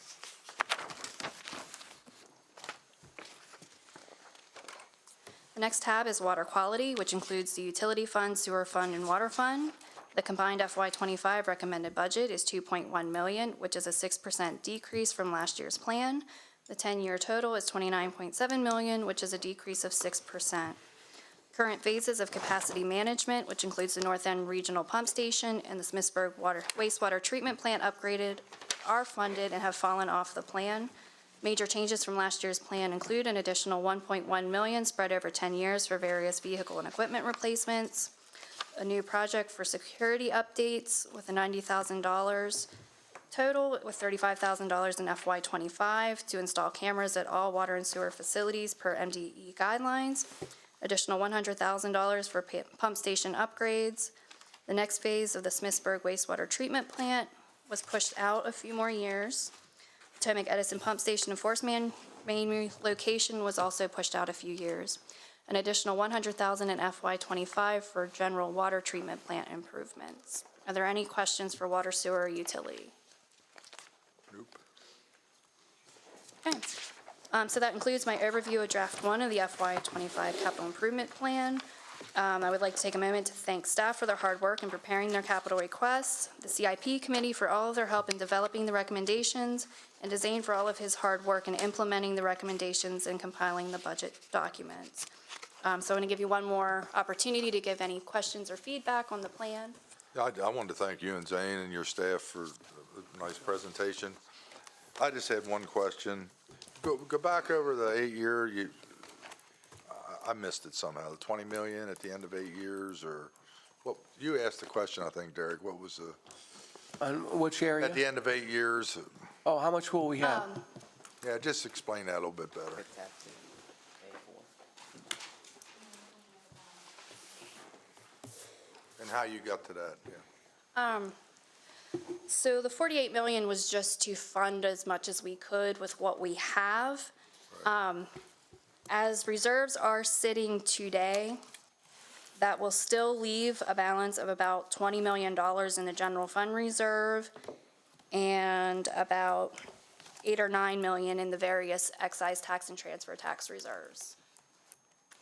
The next tab is water quality, which includes the utility fund, sewer fund, and water fund. The combined FY25 recommended budget is $2.1 million, which is a 6% decrease from last year's plan. The 10-year total is $29.7 million, which is a decrease of 6%. Current phases of capacity management, which includes the North End Regional Pump Station and the Smithsburg Wastewater Treatment Plant upgraded, are funded and have fallen off the plan. Major changes from last year's plan include an additional $1.1 million spread over 10 years for various vehicle and equipment replacements, a new project for security updates with a $90,000 total, with $35,000 in FY25 to install cameras at all water and sewer facilities per MDE guidelines, additional $100,000 for pump station upgrades. The next phase of the Smithsburg Wastewater Treatment Plant was pushed out a few more years. Potomac Edison Pump Station and Force Main relocation was also pushed out a few years. An additional $100,000 in FY25 for general water treatment plant improvements. Are there any questions for water, sewer, or utility? Nope. Okay. So that includes my overview of draft 1 of the FY25 capital improvement plan. I would like to take a moment to thank staff for their hard work in preparing their capital requests, the CIP committee for all of their help in developing the recommendations, and to Zane for all of his hard work in implementing the recommendations and compiling the budget documents. So I want to give you one more opportunity to give any questions or feedback on the plan. I wanted to thank you and Zane and your staff for a nice presentation. I just had one question. Go back over the 8-year, I missed it somehow, the 20 million at the end of 8 years, or, well, you asked the question, I think, Derek, what was the? On which area? At the end of 8 years, Oh, how much will we have? yeah, just explain that a little bit better. And how you got to that, yeah. So the 48 million was just to fund as much as we could with what we have. As reserves are sitting today, that will still leave a balance of about $20 million in the general fund reserve and about 8 or 9 million in the various excise tax and transfer tax reserves.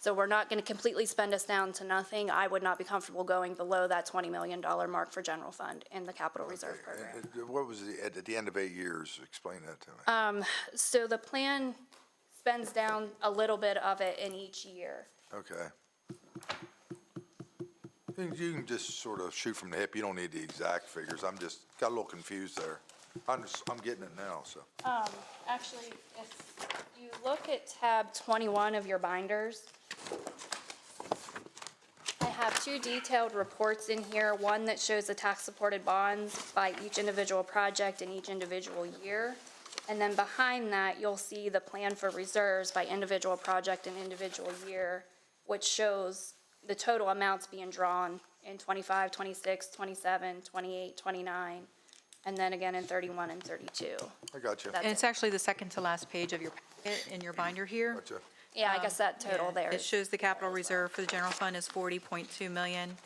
So we're not going to completely spend us down to nothing. I would not be comfortable going below that $20 million mark for general fund in the capital reserve program. What was at the end of 8 years? Explain that to me. So the plan spends down a little bit of it in each year. Okay. You can just sort of shoot from the hip. You don't need the exact figures. I'm just, got a little confused there. I'm getting it now, so. Actually, if you look at tab 21 of your binders, I have 2 detailed reports in here, one that shows the tax-supported bonds by each individual project in each individual year. And then behind that, you'll see the plan for reserves by individual project and individual year, which shows the total amounts being drawn in 25, 26, 27, 28, 29, and then again in 31 and 32. I got you. That's And it's actually the second to last page of your packet in your binder here. Gotcha. Yeah, I guess that total there. It shows the capital reserve for the general fund is 40.2 million.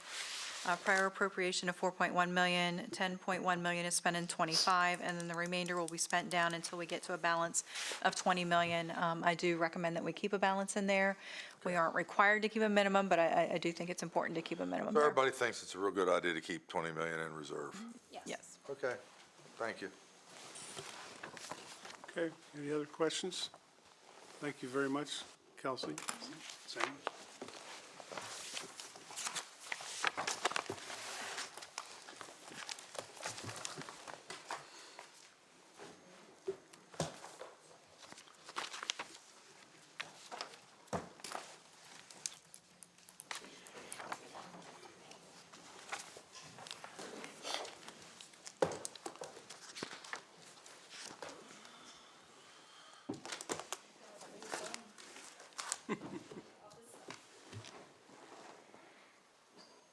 Prior appropriation of 4.1 million, 10.1 million is spent in 25, and then the remainder will be spent down until we get to a balance of 20 million. I do recommend that we keep a balance in there. We aren't required to keep a minimum, but I do think it's important to keep a minimum So there. everybody thinks it's a real good idea to keep 20 million in reserve. Yes. Okay, thank you. Okay, any other questions? Thank you very much, Kelsey. Sam?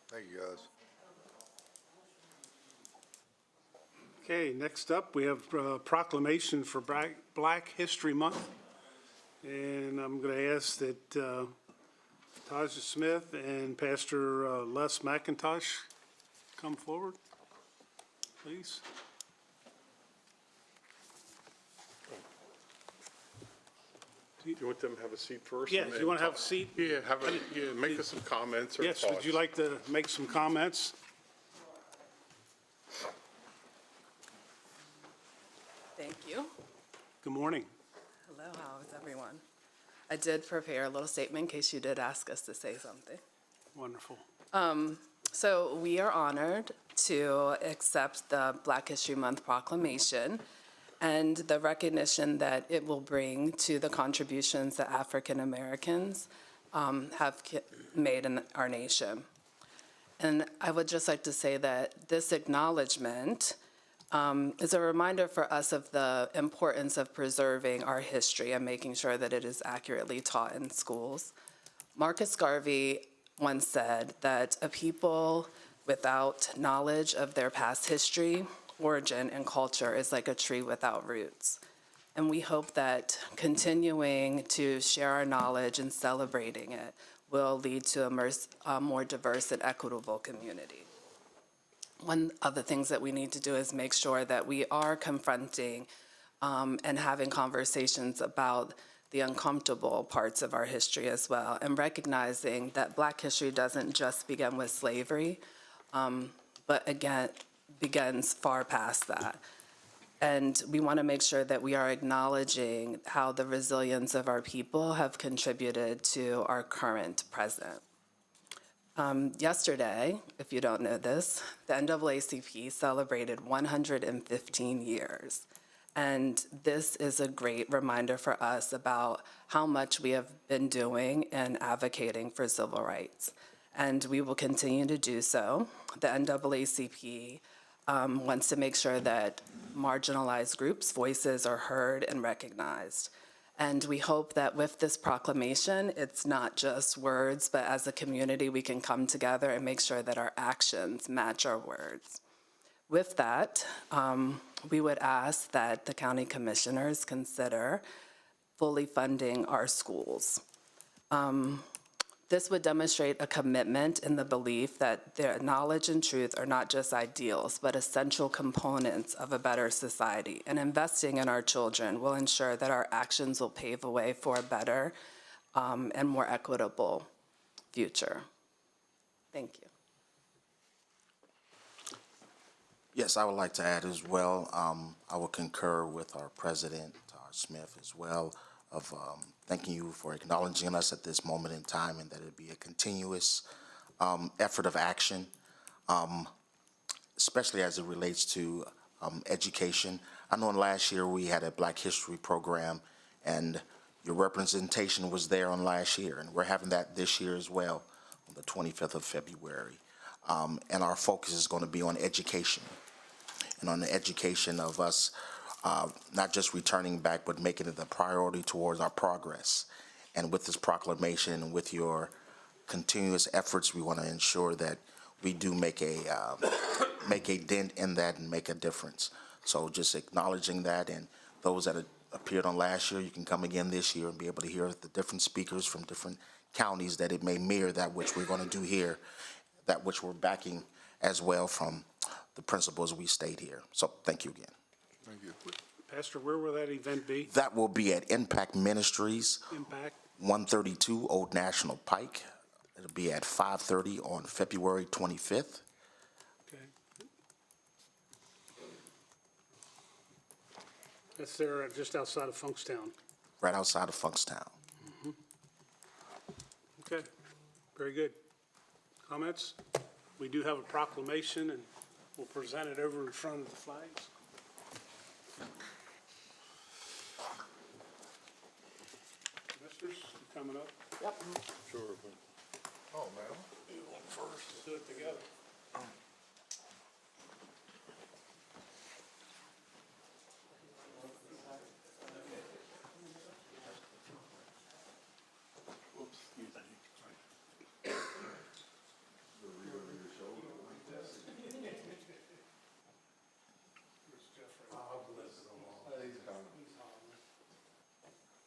Thank you, guys. Okay, next up, we have proclamation for Black History Month. And I'm going to ask that Taja Smith and Pastor Les McIntosh come forward, please. Do you want them to have a seat first? Yeah, and do you then want to have talk? a seat? Yeah, make us some comments or Yes, thoughts. would you like to make some comments? Thank you. Good morning. Hello, how is everyone? I did prepare a little statement in case you did ask us to say something. Wonderful. So we are honored to accept the Black History Month proclamation and the recognition that it will bring to the contributions that African Americans have made in our nation. And I would just like to say that this acknowledgement is a reminder for us of the importance of preserving our history and making sure that it is accurately taught in schools. Marcus Garvey once said that a people without knowledge of their past history, origin, and culture is like a tree without roots. And we hope that continuing to share our knowledge and celebrating it will lead to a more diverse and equitable community. One of the things that we need to do is make sure that we are confronting and having conversations about the uncomfortable parts of our history as well, and recognizing that Black history doesn't just begin with slavery, but again, begins far past that. And we want to make sure that we are acknowledging how the resilience of our people have contributed to our current present. Yesterday, if you don't know this, the NAACP celebrated 115 years. And this is a great reminder for us about how much we have been doing in advocating for civil rights. And we will continue to do so. The NAACP wants to make sure that marginalized groups' voices are heard and recognized. And we hope that with this proclamation, it's not just words, but as a community, we can come together and make sure that our actions match our words. With that, we would ask that the county commissioners consider fully funding our schools. This would demonstrate a commitment in the belief that their knowledge and truth are not just ideals, but essential components of a better society. And investing in our children will ensure that our actions will pave the way for a better and more equitable future. Thank you. Yes, I would like to add as well, I will concur with our president, Smith, as well, of thanking you for acknowledging us at this moment in time, and that it be a continuous effort of action, especially as it relates to education. I know last year we had a Black History program, and your representation was there on last year, and we're having that this year as well, on the 25th of February. And our focus is going to be on education, and on the education of us not just returning back, but making it a priority towards our progress. And with this proclamation and with your continuous efforts, we want to ensure that we do make a dent in that and make a difference. So just acknowledging that, and those that appeared on last year, you can come again this year and be able to hear the different speakers from different counties, that it may mirror that which we're going to do here, that which we're backing as well from the principles we state here. So thank you again. Thank you. Pastor, where will that event be? That will be at Impact Ministries, Impact? 132 Old National Pike. It'll be at 5:30 on February 25th. Okay. That's there just outside of Funkstown. Right outside of Funkstown. Okay, very good. Comments? We do have a proclamation, and we'll present it over in front of the flags. Commissioners, you coming up? Yep. Sure. Oh, man. You want first? Let's do it together.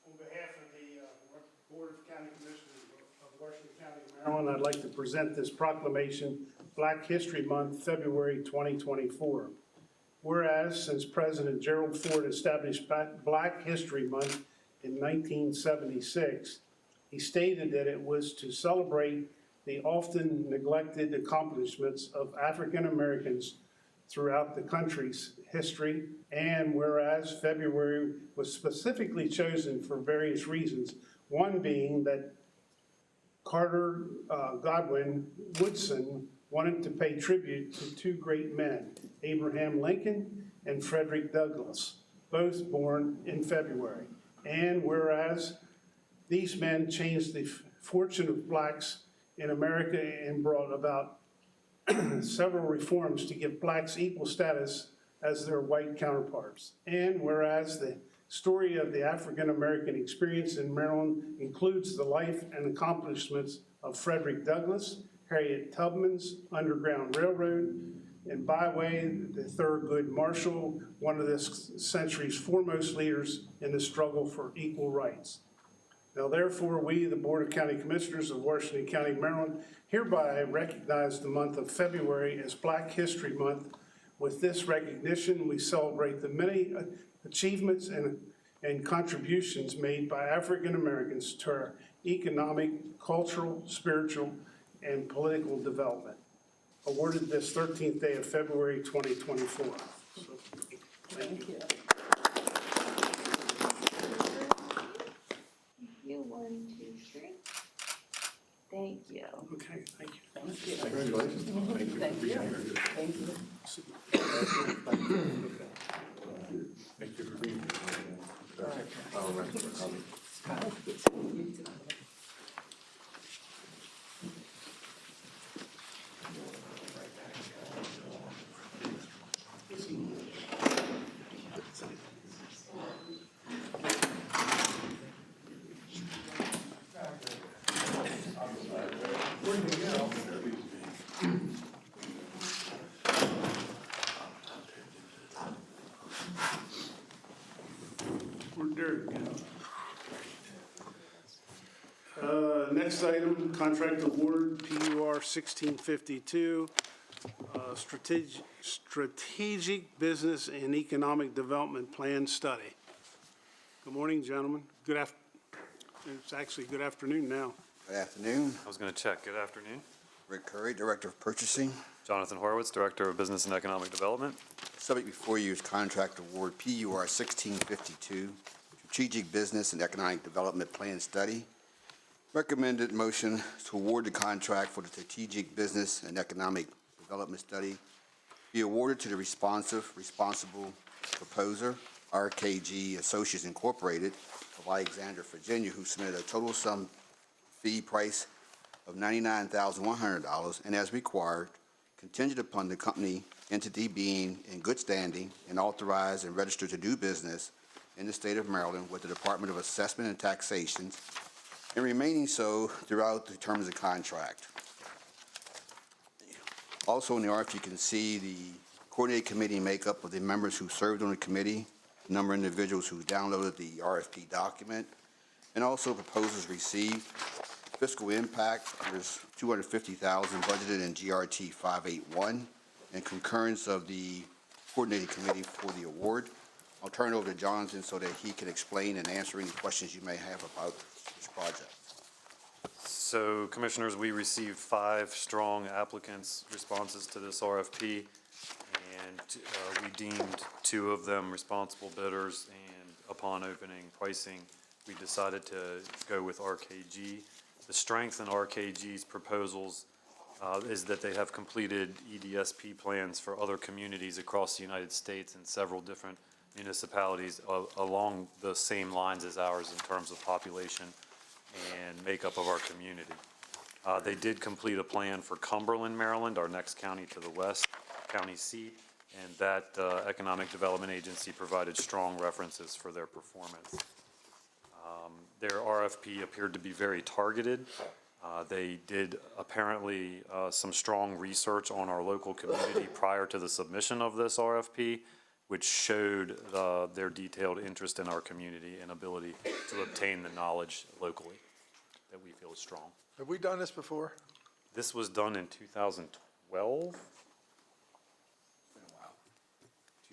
On behalf of the Board of County Commissioners of Washington County, Maryland, I'd like to present this proclamation, Black History Month, February 2024. Whereas, since President Gerald Ford established Black History Month in 1976, he stated that it was to celebrate the often neglected accomplishments of African Americans throughout the country's history, and whereas February was specifically chosen for various reasons, one being that Carter Godwin Woodson wanted to pay tribute to two great men, Abraham Lincoln and Frederick Douglass, both born in February. And whereas these men changed the fortune of blacks in America and brought about several reforms to give blacks equal status as their white counterparts. And whereas the story of the African-American experience in Maryland includes the life and accomplishments of Frederick Douglass, Harriet Tubman's Underground Railroad, and Byway, the Thurgood Marshall, one of this century's foremost leaders in the struggle for equal rights. Now therefore, we, the Board of County Commissioners of Washington County, Maryland, hereby recognize the month of February as Black History Month. With this recognition, we celebrate the many achievements and contributions made by African Americans to our economic, cultural, spiritual, and political development. Awarded this 13th day of February 2024. So, thank you. One, two, three. Thank you. Okay, thank you. Thank you. Congratulations. Thank you. Thank you. Thank you. Thank you for being here. All right. Where'd Derek go? Next item, contract award, PUR 1652, strategic business and economic development plan study. Good morning, gentlemen. It's actually good afternoon now. Good afternoon. I was going to check. Good afternoon. Rick Curry, Director of Purchasing. Jonathan Horowitz, Director of Business and Economic Development. Subject before you is contract award PUR 1652, Strategic Business and Economic Development Plan Study. Recommended motion to award the contract for the Strategic Business and Economic Development Study be awarded to the responsible proposer, RKG Associates Incorporated of Alexandria, Virginia, who submitted a total sum fee price of $99,100 and as required, contingent upon the company entity being in good standing and authorized and registered to do business in the state of Maryland with the Department of Assessment and Taxation and remaining so throughout the terms of the contract. Also in the RFP, you can see the coordinated committee makeup of the members who served on the committee, the number of individuals who downloaded the RFP document, and also proposals received. Fiscal impact, there's $250,000 budgeted in GRT 581, and concurrence of the coordinating committee for the award. I'll turn it over to Jonathan so that he can explain and answer any questions you may have about this project. So, Commissioners, we received 5 strong applicants' responses to this RFP, and we deemed 2 of them responsible bidders, and upon opening pricing, we decided to go with RKG. The strength in RKG's proposals is that they have completed EDSP plans for other communities across the United States and several different municipalities along the same lines as ours in terms of population and makeup of our community. They did complete a plan for Cumberland, Maryland, our next county to the west, county seat, and that Economic Development Agency provided strong references for their performance. Their RFP appeared to be very targeted. They did apparently some strong research on our local community prior to the submission of this RFP, which showed their detailed interest in our community and ability to obtain the knowledge locally that we feel is strong. Have we done this before? This was done in 2012?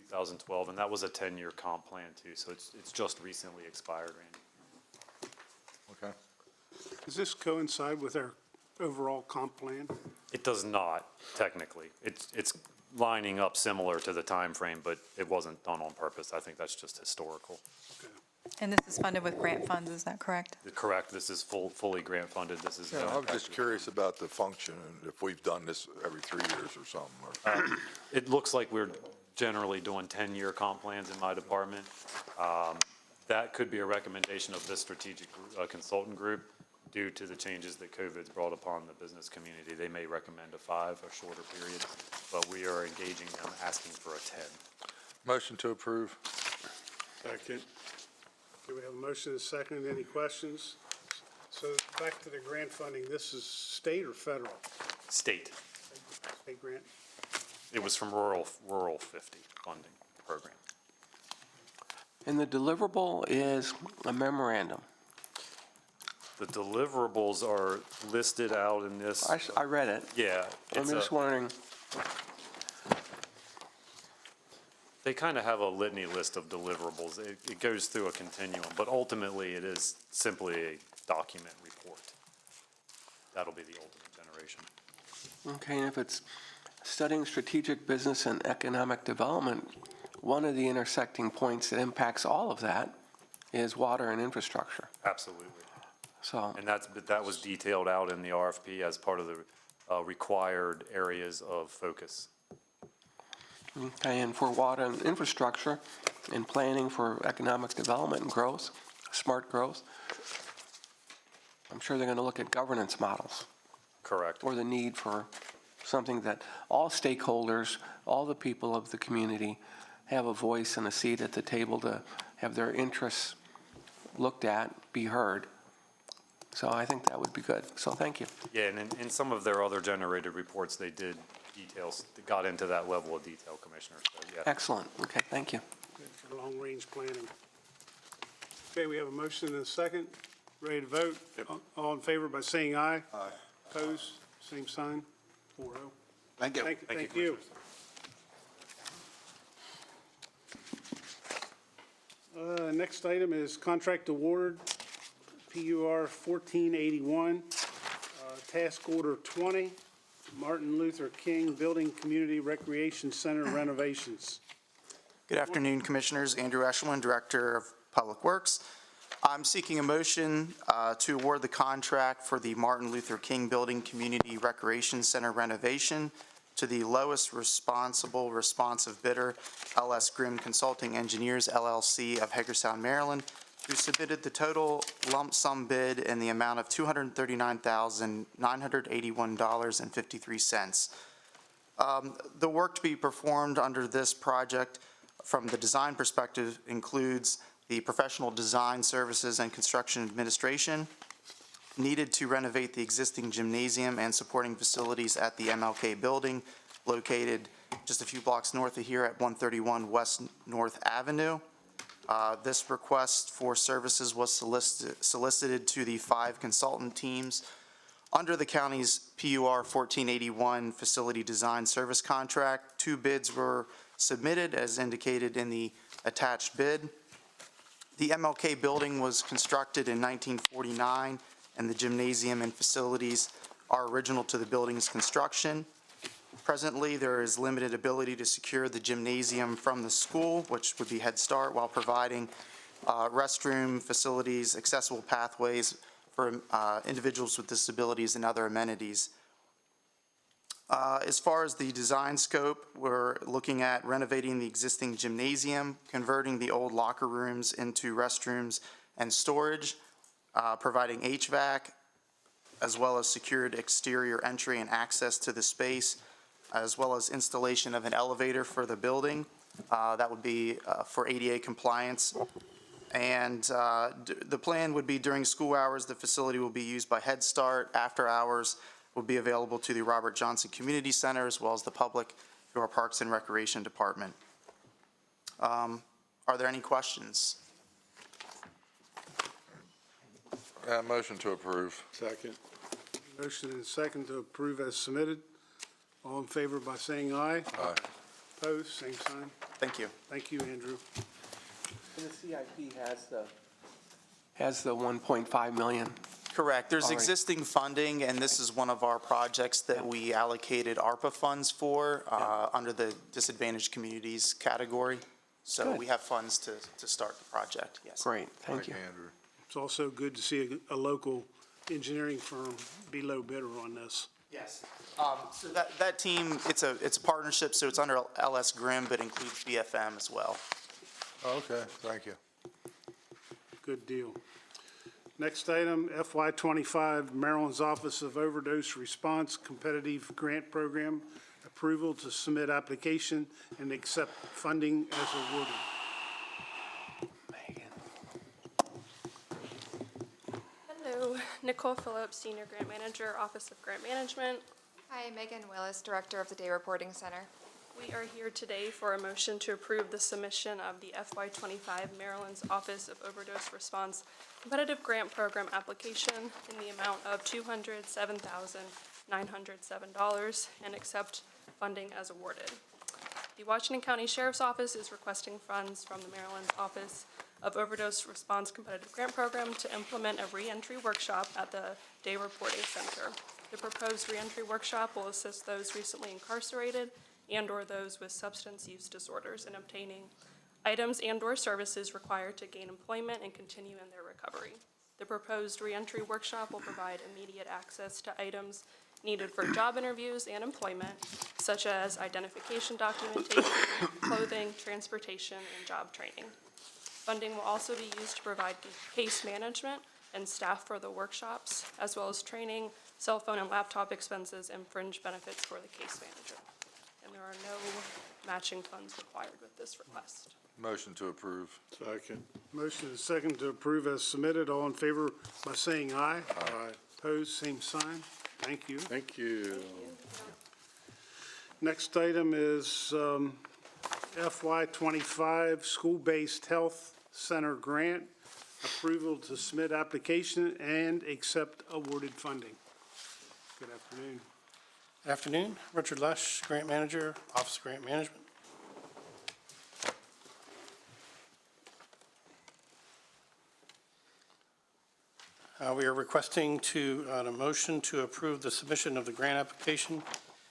2012, and that was a 10-year comp plan too, so it's just recently expired, Randy. Okay. Does this coincide with our overall comp plan? It does not, technically. It's lining up similar to the time frame, but it wasn't done on purpose. I think that's just historical. And this is funded with grant funds, is that correct? Correct. This is fully grant funded. This is. Yeah, I was just curious about the function and if we've done this every 3 years or something. Or It looks like we're generally doing 10-year comp plans in my department. That could be a recommendation of this strategic consultant group. Due to the changes that COVID's brought upon the business community, they may recommend a 5, a shorter period, but we are engaging them, asking for a 10. Motion to approve. Second. Okay, we have a motion and a second. Any questions? So back to the grant funding. This is state or federal? State. State grant? It was from Rural 50 funding program. And the deliverable is a memorandum. The deliverables are listed out in this. I read it. Yeah. I'm just wondering, They kind of have a litany list of deliverables. It goes through a continuum, but ultimately it is simply a document report. That'll be the ultimate generation. okay, and if it's studying strategic business and economic development, one of the intersecting points that impacts all of that is water and infrastructure. Absolutely. So, And that was detailed out in the RFP as part of the required areas of focus. okay, and for water and infrastructure and planning for economic development and growth, smart growth, I'm sure they're going to look at governance models. Correct. Or the need for something that all stakeholders, all the people of the community have a voice and a seat at the table to have their interests looked at, be heard. So I think that would be good. So thank you. Yeah, and in some of their other generated reports, they did details, got into that level of detail, Commissioner. So, yeah. Excellent. Okay, thank you. Good for long-range planning. Okay, we have a motion and a second. Ready to vote? All in favor by saying aye. Aye. Opposed? Same sign. 4-0. Thank you. Thank you. Next item is contract award, PUR 1481, task order 20, Martin Luther King Building Community Recreation Center renovations. Good afternoon, Commissioners. Andrew Eshelman, Director of Public Works. I'm seeking a motion to award the contract for the Martin Luther King Building Community Recreation Center renovation to the lowest responsive bidder, LS Grimm Consulting Engineers, LLC of Hagerstown, Maryland, who submitted the total lump sum bid in the amount of $239,981.53. The work to be performed under this project from the design perspective includes the professional design services and construction administration needed to renovate the existing gymnasium and supporting facilities at the MLK building located just a few blocks north of here at 131 West North Avenue. This request for services was solicited to the 5 consultant teams under the county's PUR 1481 facility design service contract. 2 bids were submitted as indicated in the attached bid. The MLK building was constructed in 1949, and the gymnasium and facilities are original to the building's construction. Presently, there is limited ability to secure the gymnasium from the school, which would be Head Start, while providing restroom facilities, accessible pathways for individuals with disabilities, and other amenities. As far as the design scope, we're looking at renovating the existing gymnasium, converting the old locker rooms into restrooms and storage, providing HVAC, as well as secured exterior entry and access to the space, as well as installation of an elevator for the building. That would be for ADA compliance. And the plan would be during school hours, the facility will be used by Head Start. After hours will be available to the Robert Johnson Community Center, as well as the public through our Parks and Recreation Department. Are there any questions? Motion to approve. Second. Motion and a second to approve as submitted. All in favor by saying aye. Aye. Opposed? Same sign. Thank you. Thank you, Andrew. And the CIP has the 1.5 million. Correct. There's All right. existing funding, and this is one of our projects that we allocated ARPA funds for under the disadvantaged communities category. So Good. we have funds to start the project, yes. Great, thank you. Andrew. It's also good to see a local engineering firm be low bidder on this. Yes. So that team, it's a partnership, so it's under LS Grimm, but includes BFM as well. Okay, thank you. Good deal. Next item, FY '25 Maryland's Office of Overdose Response Competitive Grant Program, approval to submit application and accept funding as awarded. Hello, Nicole Phillips, Senior Grant Manager, Office of Grant Management. Hi, Megan Willis, Director of the Day Reporting Center. We are here today for a motion to approve the submission of the FY '25 Maryland's Office of Overdose Response Competitive Grant Program application in the amount of $207,907 and accept funding as awarded. The Washington County Sheriff's Office is requesting funds from the Maryland Office of Overdose Response Competitive Grant Program to implement a reentry workshop at the Day Reporting Center. The proposed reentry workshop will assist those recently incarcerated and/or those with substance use disorders in obtaining items and/or services required to gain employment and continue in their recovery. The proposed reentry workshop will provide immediate access to items needed for job interviews and employment, such as identification documentation, clothing, transportation, and job training. Funding will also be used to provide case management and staff for the workshops, as well as training, cell phone and laptop expenses, and fringe benefits for the case manager. And there are no matching funds required with this request. Motion to approve. Second. Motion and second to approve as submitted. All in favor by saying aye. Aye. Opposed, same sign. Thank you. Thank you. Next item is FY '25 School-Based Health Center Grant. approval to submit application and accept awarded funding. Good afternoon. Afternoon, Richard Lush, Grant Manager, Office of Grant Management. We are requesting a motion to approve the submission of the grant application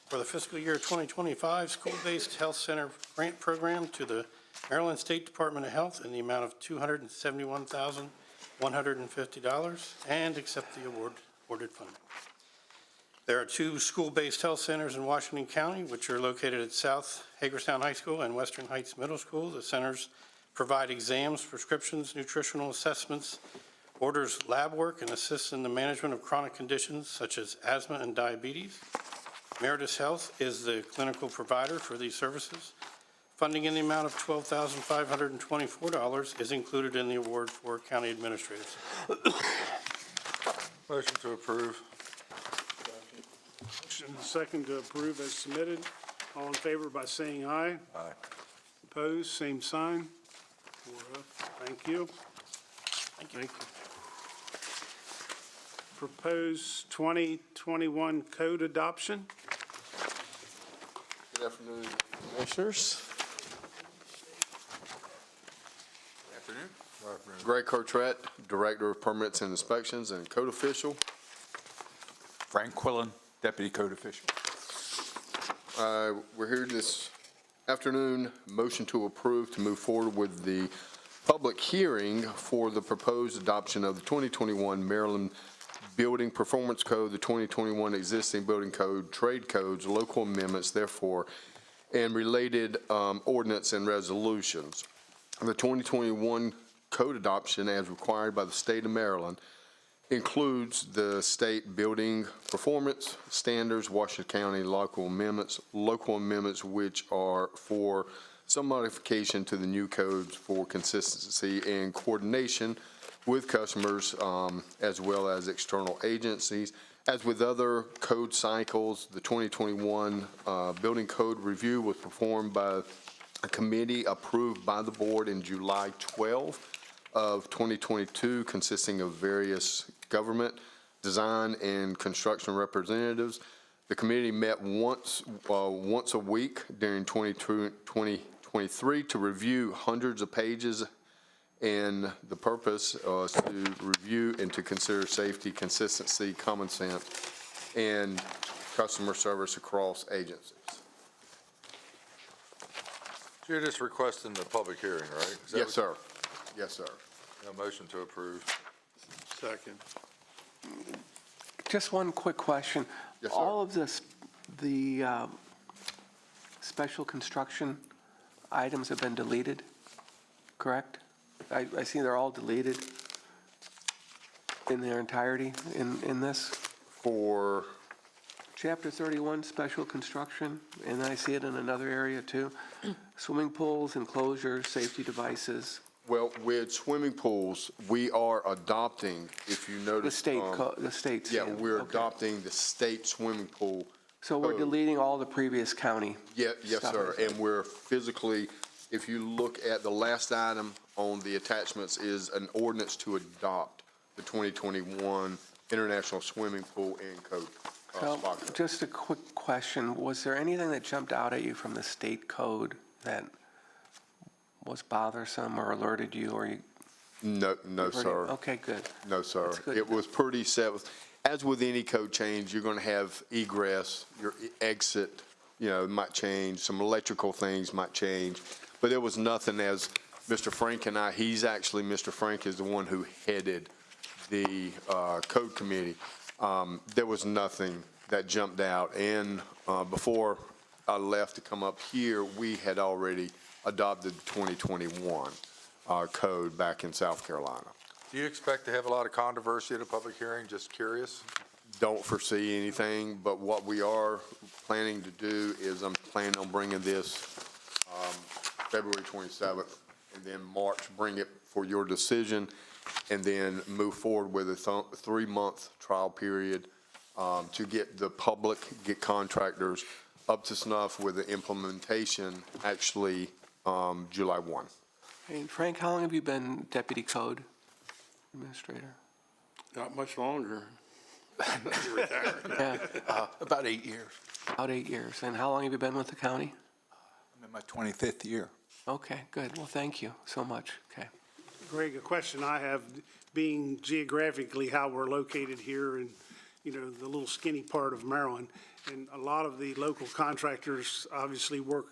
for the fiscal year 2025 School-Based Health Center Grant Program to the Maryland State Department of Health in the amount of $271,150 and accept the awarded funding. There are 2 school-based health centers in Washington County, which are located at South Hagerstown High School and Western Heights Middle School. The centers provide exams, prescriptions, nutritional assessments, orders lab work, and assists in the management of chronic conditions such as asthma and diabetes. Meritus Health is the clinical provider for these services. Funding in the amount of $12,524 is included in the award for county administrators. Motion to approve. Motion and second to approve as submitted. All in favor by saying aye. Aye. Opposed, same sign. 4-0. Thank you. Thank you. Proposed 2021 code adoption. Good afternoon, Commissioners. Afternoon. Greg Courtret, Director of Permits and Inspections and Code Official. Frank Quillen, Deputy Code Official. We're here this afternoon, motion to approve to move forward with the public hearing for the proposed adoption of the 2021 Maryland Building Performance Code, the 2021 Existing Building Code, Trade Codes, local amendments, therefore, and related ordinance and resolutions. The 2021 code adoption, as required by the state of Maryland, includes the state building performance standards, Washington County local amendments which are for some modification to the new codes for consistency and coordination with customers as well as external agencies. As with other code cycles, the 2021 building code review was performed by a committee approved by the board in July 12 of 2022, consisting of various government, design, and construction representatives. The committee met once a week during 2023 to review hundreds of pages, and the purpose was to review and to consider safety, consistency, common sense, and customer service across agencies. You're just requesting the public hearing, right? Yes, sir. Yes, sir. A motion to approve. Second. Just one quick question. Yes, sir. All of the special construction items have been deleted, correct? I see they're all deleted in their entirety in this. For Chapter 31, special construction, and I see it in another area too. Swimming pools, enclosures, safety devices. Well, with swimming pools, we are adopting, if you notice. The state's. Yeah, we're adopting the state swimming pool. So we're code. deleting all the previous county. Yes, stuff. sir, and we're physically, if you look at the last item on the attachments is an ordinance to adopt the 2021 International Swimming Pool and Code. So, just a quick question. Was there anything that jumped out at you from the state code that was bothersome or alerted you, or you? No, sir. Okay, good. No, sir. That's good. It was pretty set. As with any code change, you're going to have egress, your exit, might change. Some electrical things might change. But there was nothing, as Mr. Frank and Mr. Frank is the one who headed the code committee. There was nothing that jumped out. And before I left to come up here, we had already adopted 2021 code back in South Carolina. Do you expect to have a lot of controversy at a public hearing? Just curious. Don't foresee anything, but what we are planning to do is I'm planning on bringing this February 27th, and then March, bring it for your decision, and then move forward with a 3-month trial period to get the public, get contractors up to snuff with the implementation actually July 1. And Frank, how long have you been deputy code? Administrator? Not much longer. Yeah, About 8 years. about 8 years. And how long have you been with the county? I'm in my 25th year. Okay, good. Well, thank you so much. Okay. Greg, a question I have, being geographically how we're located here in, the little skinny part of Maryland, and a lot of the local contractors obviously work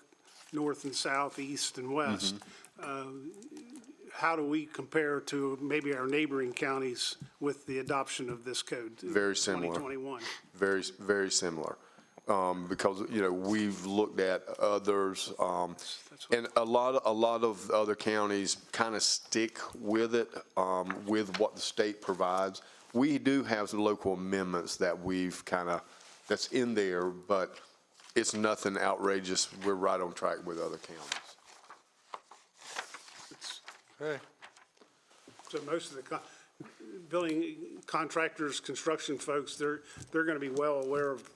north and south, east and west. How do we compare to maybe our neighboring counties with the adoption of this code? Very similar. 2021. Very, very similar. Because, we've looked at others, and a lot of other counties kind of stick with it, with what the state provides. We do have some local amendments that we've that's in there, but it's nothing outrageous. We're right on track with other counties. Okay. So most of the building contractors, construction folks, they're going to be well aware of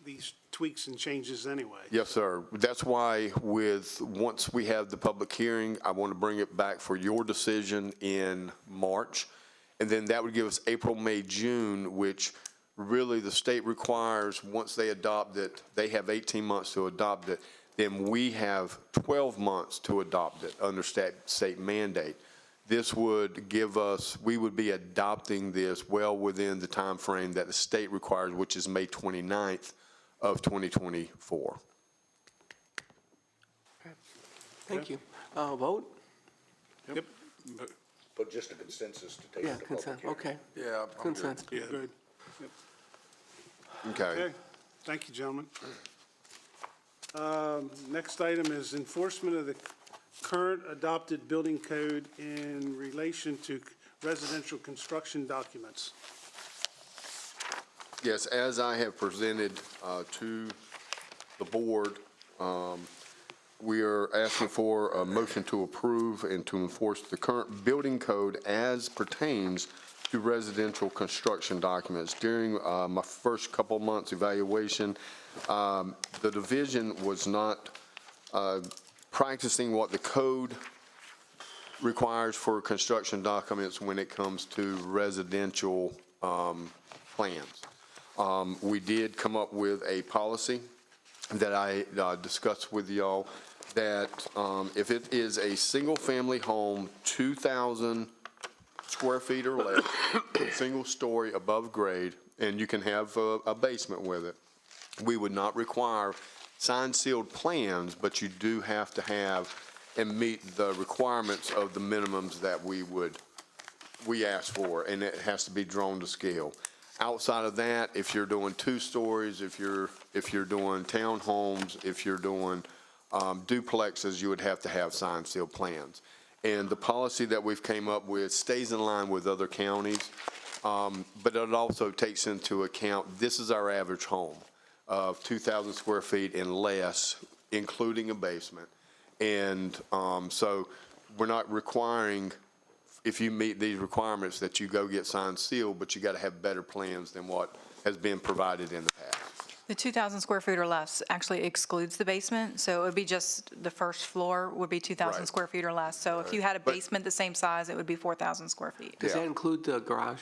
these tweaks and changes anyway. Yes, sir. That's why once we have the public hearing, I want to bring it back for your decision in March. And then that would give us April, May, June, which really the state requires, once they adopt it, they have 18 months to adopt it. Then we have 12 months to adopt it under state mandate. This would give us, we would be adopting this well within the time frame that the state requires, which is May 29th of 2024. Thank you. Vote? Yep. But just a consensus to take Yeah, it to public consent, hearing. okay. Yeah, I'm good. Consent. Yeah, good. Yep. Okay. Okay, thank you, gentlemen. Next item is enforcement of the current adopted building code in relation to residential construction documents. Yes, as I have presented to the board, we are asking for a motion to approve and to enforce the current building code as pertains to residential construction documents. During my first couple months evaluation, the division was not practicing what the code requires for construction documents when it comes to residential plans. We did come up with a policy that I discussed with y'all that if it is a single-family home, 2,000 square feet or less, single story above grade, and you can have a basement with it, we would not require signed sealed plans, but you do have to have and meet the requirements of the minimums that we ask for, and it has to be drawn to scale. Outside of that, if you're doing 2 stories, if you're doing townhomes, if you're doing duplexes, you would have to have signed sealed plans. And the policy that we've came up with stays in line with other counties, but it also takes into account, this is our average home of 2,000 square feet and less, including a basement. And so we're not requiring, if you meet these requirements, that you go get signed sealed, but you got to have better plans than what has been provided in the past. The 2,000 square feet or less actually excludes the basement, so it would be just the first floor would be 2,000 Right. square feet or less. So if you had a basement the same size, it would be 4,000 square feet. Does that include the garage?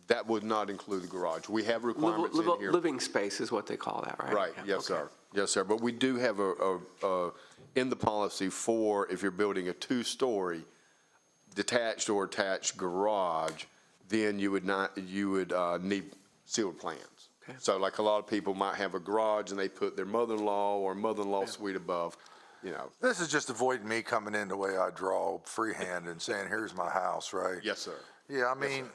That would not include the garage. We have requirements in here. Living space is what they call that, right? Right, Yeah, yes, okay. sir. Yes, sir. But we do have in the policy for if you're building a 2-story detached or attached garage, then you would need sealed plans. Okay. So like a lot of people might have a garage and they put their mother-in-law or mother-in-law suite above, This is just avoiding me coming in the way I draw freehand and saying, here's my house, right? Yes, sir. Yeah, I mean,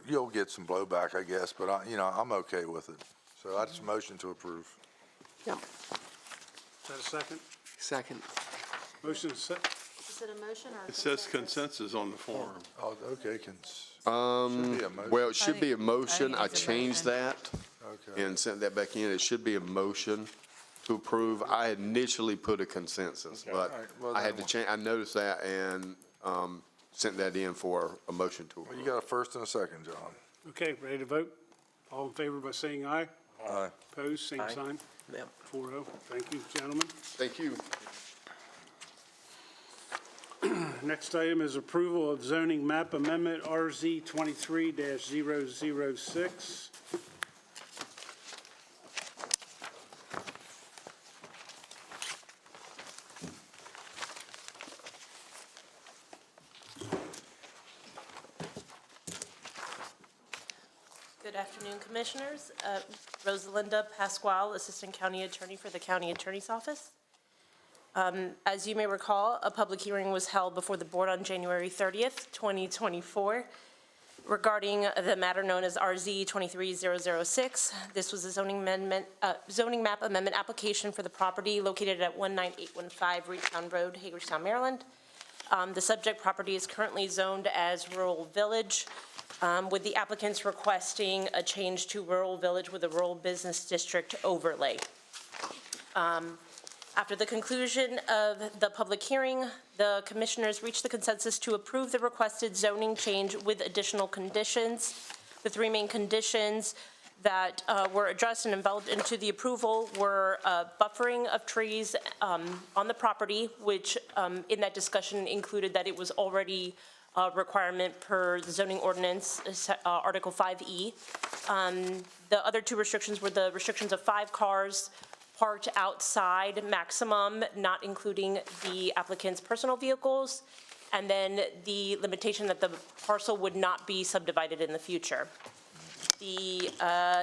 you'll get some blowback, I guess, but I'm okay with it. So I just motion to approve. Yeah. Is that a second? Second. Motion is second. Is it a motion or? It says consensus on the form. Oh, okay, Well, it should be a motion. I it's a changed motion. that Okay. and sent that back in. It should be a motion to approve. I had initially put a consensus, but All right, well, I had to then- change, I noticed that and sent that in for a motion to Well, approve. you got a first and a second, John. Okay, ready to vote? All in favor by saying aye? Aye. Opposed, same sign. Yep. 4-0. Thank you, gentlemen. Thank you. Next item is approval of zoning map amendment RZ 23-006. Good afternoon, Commissioners. Rosalinda Pasquale, Assistant County Attorney for the County Attorney's Office. As you may recall, a public hearing was held before the Board on January 30th, 2024, regarding the matter known as RZ 23006. This was a zoning map amendment application for the property located at 19815 Reedtown Road, Hagerstown, Maryland. The subject property is currently zoned as Rural Village, with the applicants requesting a change to Rural Village with a Rural Business District overlay. After the conclusion of the public hearing, the commissioners reached the consensus to approve the requested zoning change with additional conditions. The three main conditions that were addressed and enveloped into the approval were buffering of trees on the property, which in that discussion included that it was already a requirement per the zoning ordinance, Article 5E. The other two restrictions were the restrictions of 5 cars parked outside maximum, not including the applicant's personal vehicles, and then the limitation that the parcel would not be subdivided in the future. The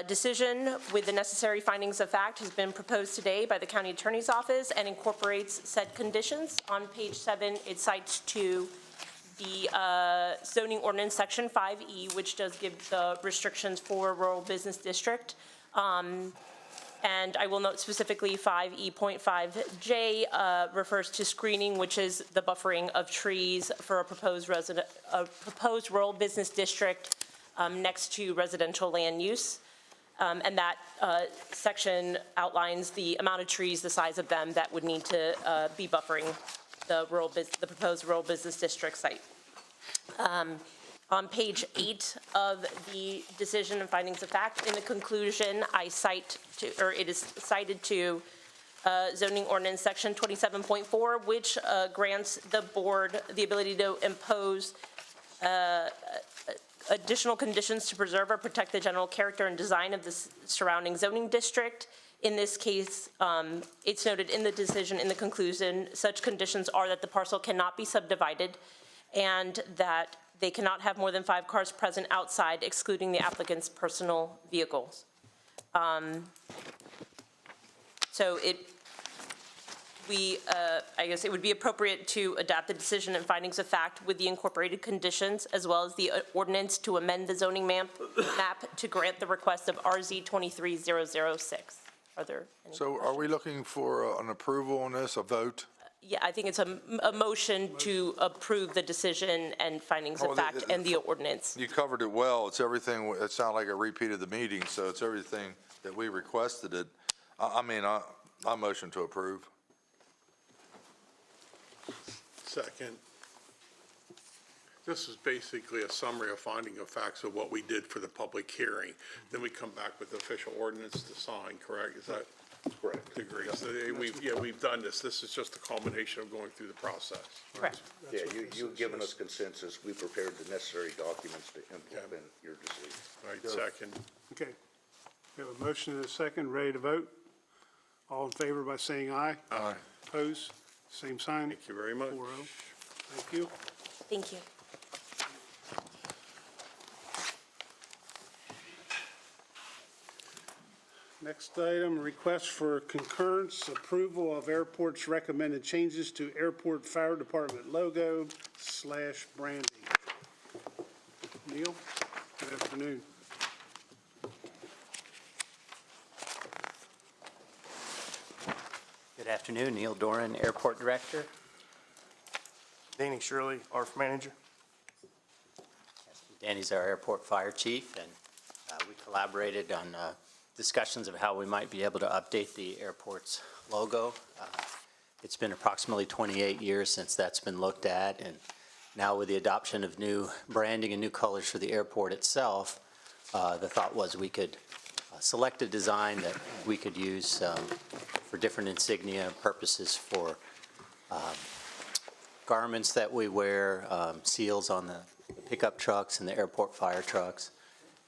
decision with the necessary findings of fact has been proposed today by the County Attorney's Office and incorporates said conditions. On page 7, it cites to the zoning ordinance section 5E, which does give the restrictions for rural business district. And I will note specifically 5E.5J refers to screening, which is the buffering of trees for a proposed rural business district next to residential land use. And that section outlines the amount of trees, the size of them that would need to be buffering the proposed rural business district site. On page 8 of the decision and findings of fact, in the conclusion, it is cited to zoning ordinance section 27.4, which grants the board the ability to impose additional conditions to preserve or protect the general character and design of the surrounding zoning district. In this case, it's noted in the decision, in the conclusion, such conditions are that the parcel cannot be subdivided and that they cannot have more than 5 cars present outside, excluding the applicant's personal vehicles. So I guess it would be appropriate to adopt the decision and findings of fact with the incorporated conditions, as well as the ordinance to amend the zoning map to grant the request of RZ 23006. Are there any So are we looking for an approval on this, a vote? Yeah, I think it's a motion to approve the decision and findings of fact and the ordinance. You covered it well. It's everything, it sounded like a repeat of the meeting, so it's everything that we requested it. I motion to approve. Second. This is basically a summary of finding of facts of what we did for the public hearing. Then we come back with the official ordinance to sign, correct? Is that correct? Agree. So we've done this. This is just a culmination of going through the process. Correct. Yeah, you've given us consensus. We prepared the necessary documents to implement your decision. All right, second. Okay. We have a motion and a second, ready to vote. All in favor by saying aye. Aye. Opposed? Same sign. Thank you very much. 4-0. Thank you. Thank you. Next item, request for concurrence, approval of airport's recommended changes to airport fire department logo / branding. Neil, good afternoon. Good afternoon, Neil Doran, Airport Director. Danny Shirley, ARF Manager. Danny's our Airport Fire Chief, and we collaborated on discussions of how we might be able to update the airport's logo. It's been approximately 28 years since that's been looked at, and now with the adoption of new branding and new colors for the airport itself, the thought was we could select a design that we could use for different insignia purposes for garments that we wear, seals on the pickup trucks and the airport fire trucks.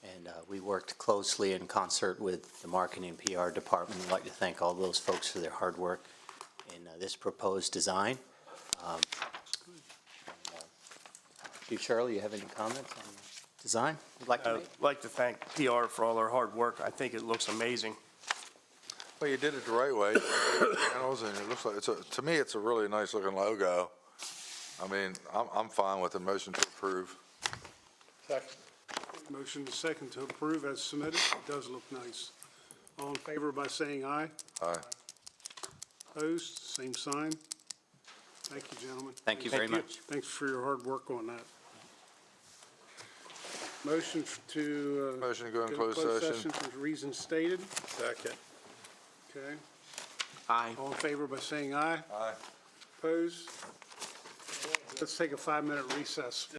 And we worked closely in concert with the marketing and PR department. I'd like to thank all those folks for their hard work in this proposed design. Chief Shirley, you have any comments on the design you'd like to make? I'd like to thank PR for all their hard work. I think it looks amazing. Well, you did it the right way. Panels, and it looks like, to me, it's a really nice looking logo. I mean, I'm fine with the motion to approve. Second. Motion to second to approve as submitted. It does look nice. All in favor by saying aye. Aye. Opposed, same sign. Thank you, gentlemen. Thank you very much. Thanks for your hard work on that. Motion to. Motion to go in closed session. For reasons stated. Second. Okay. Aye. All in favor by saying aye. Aye. Opposed? Let's take a 5-minute recess.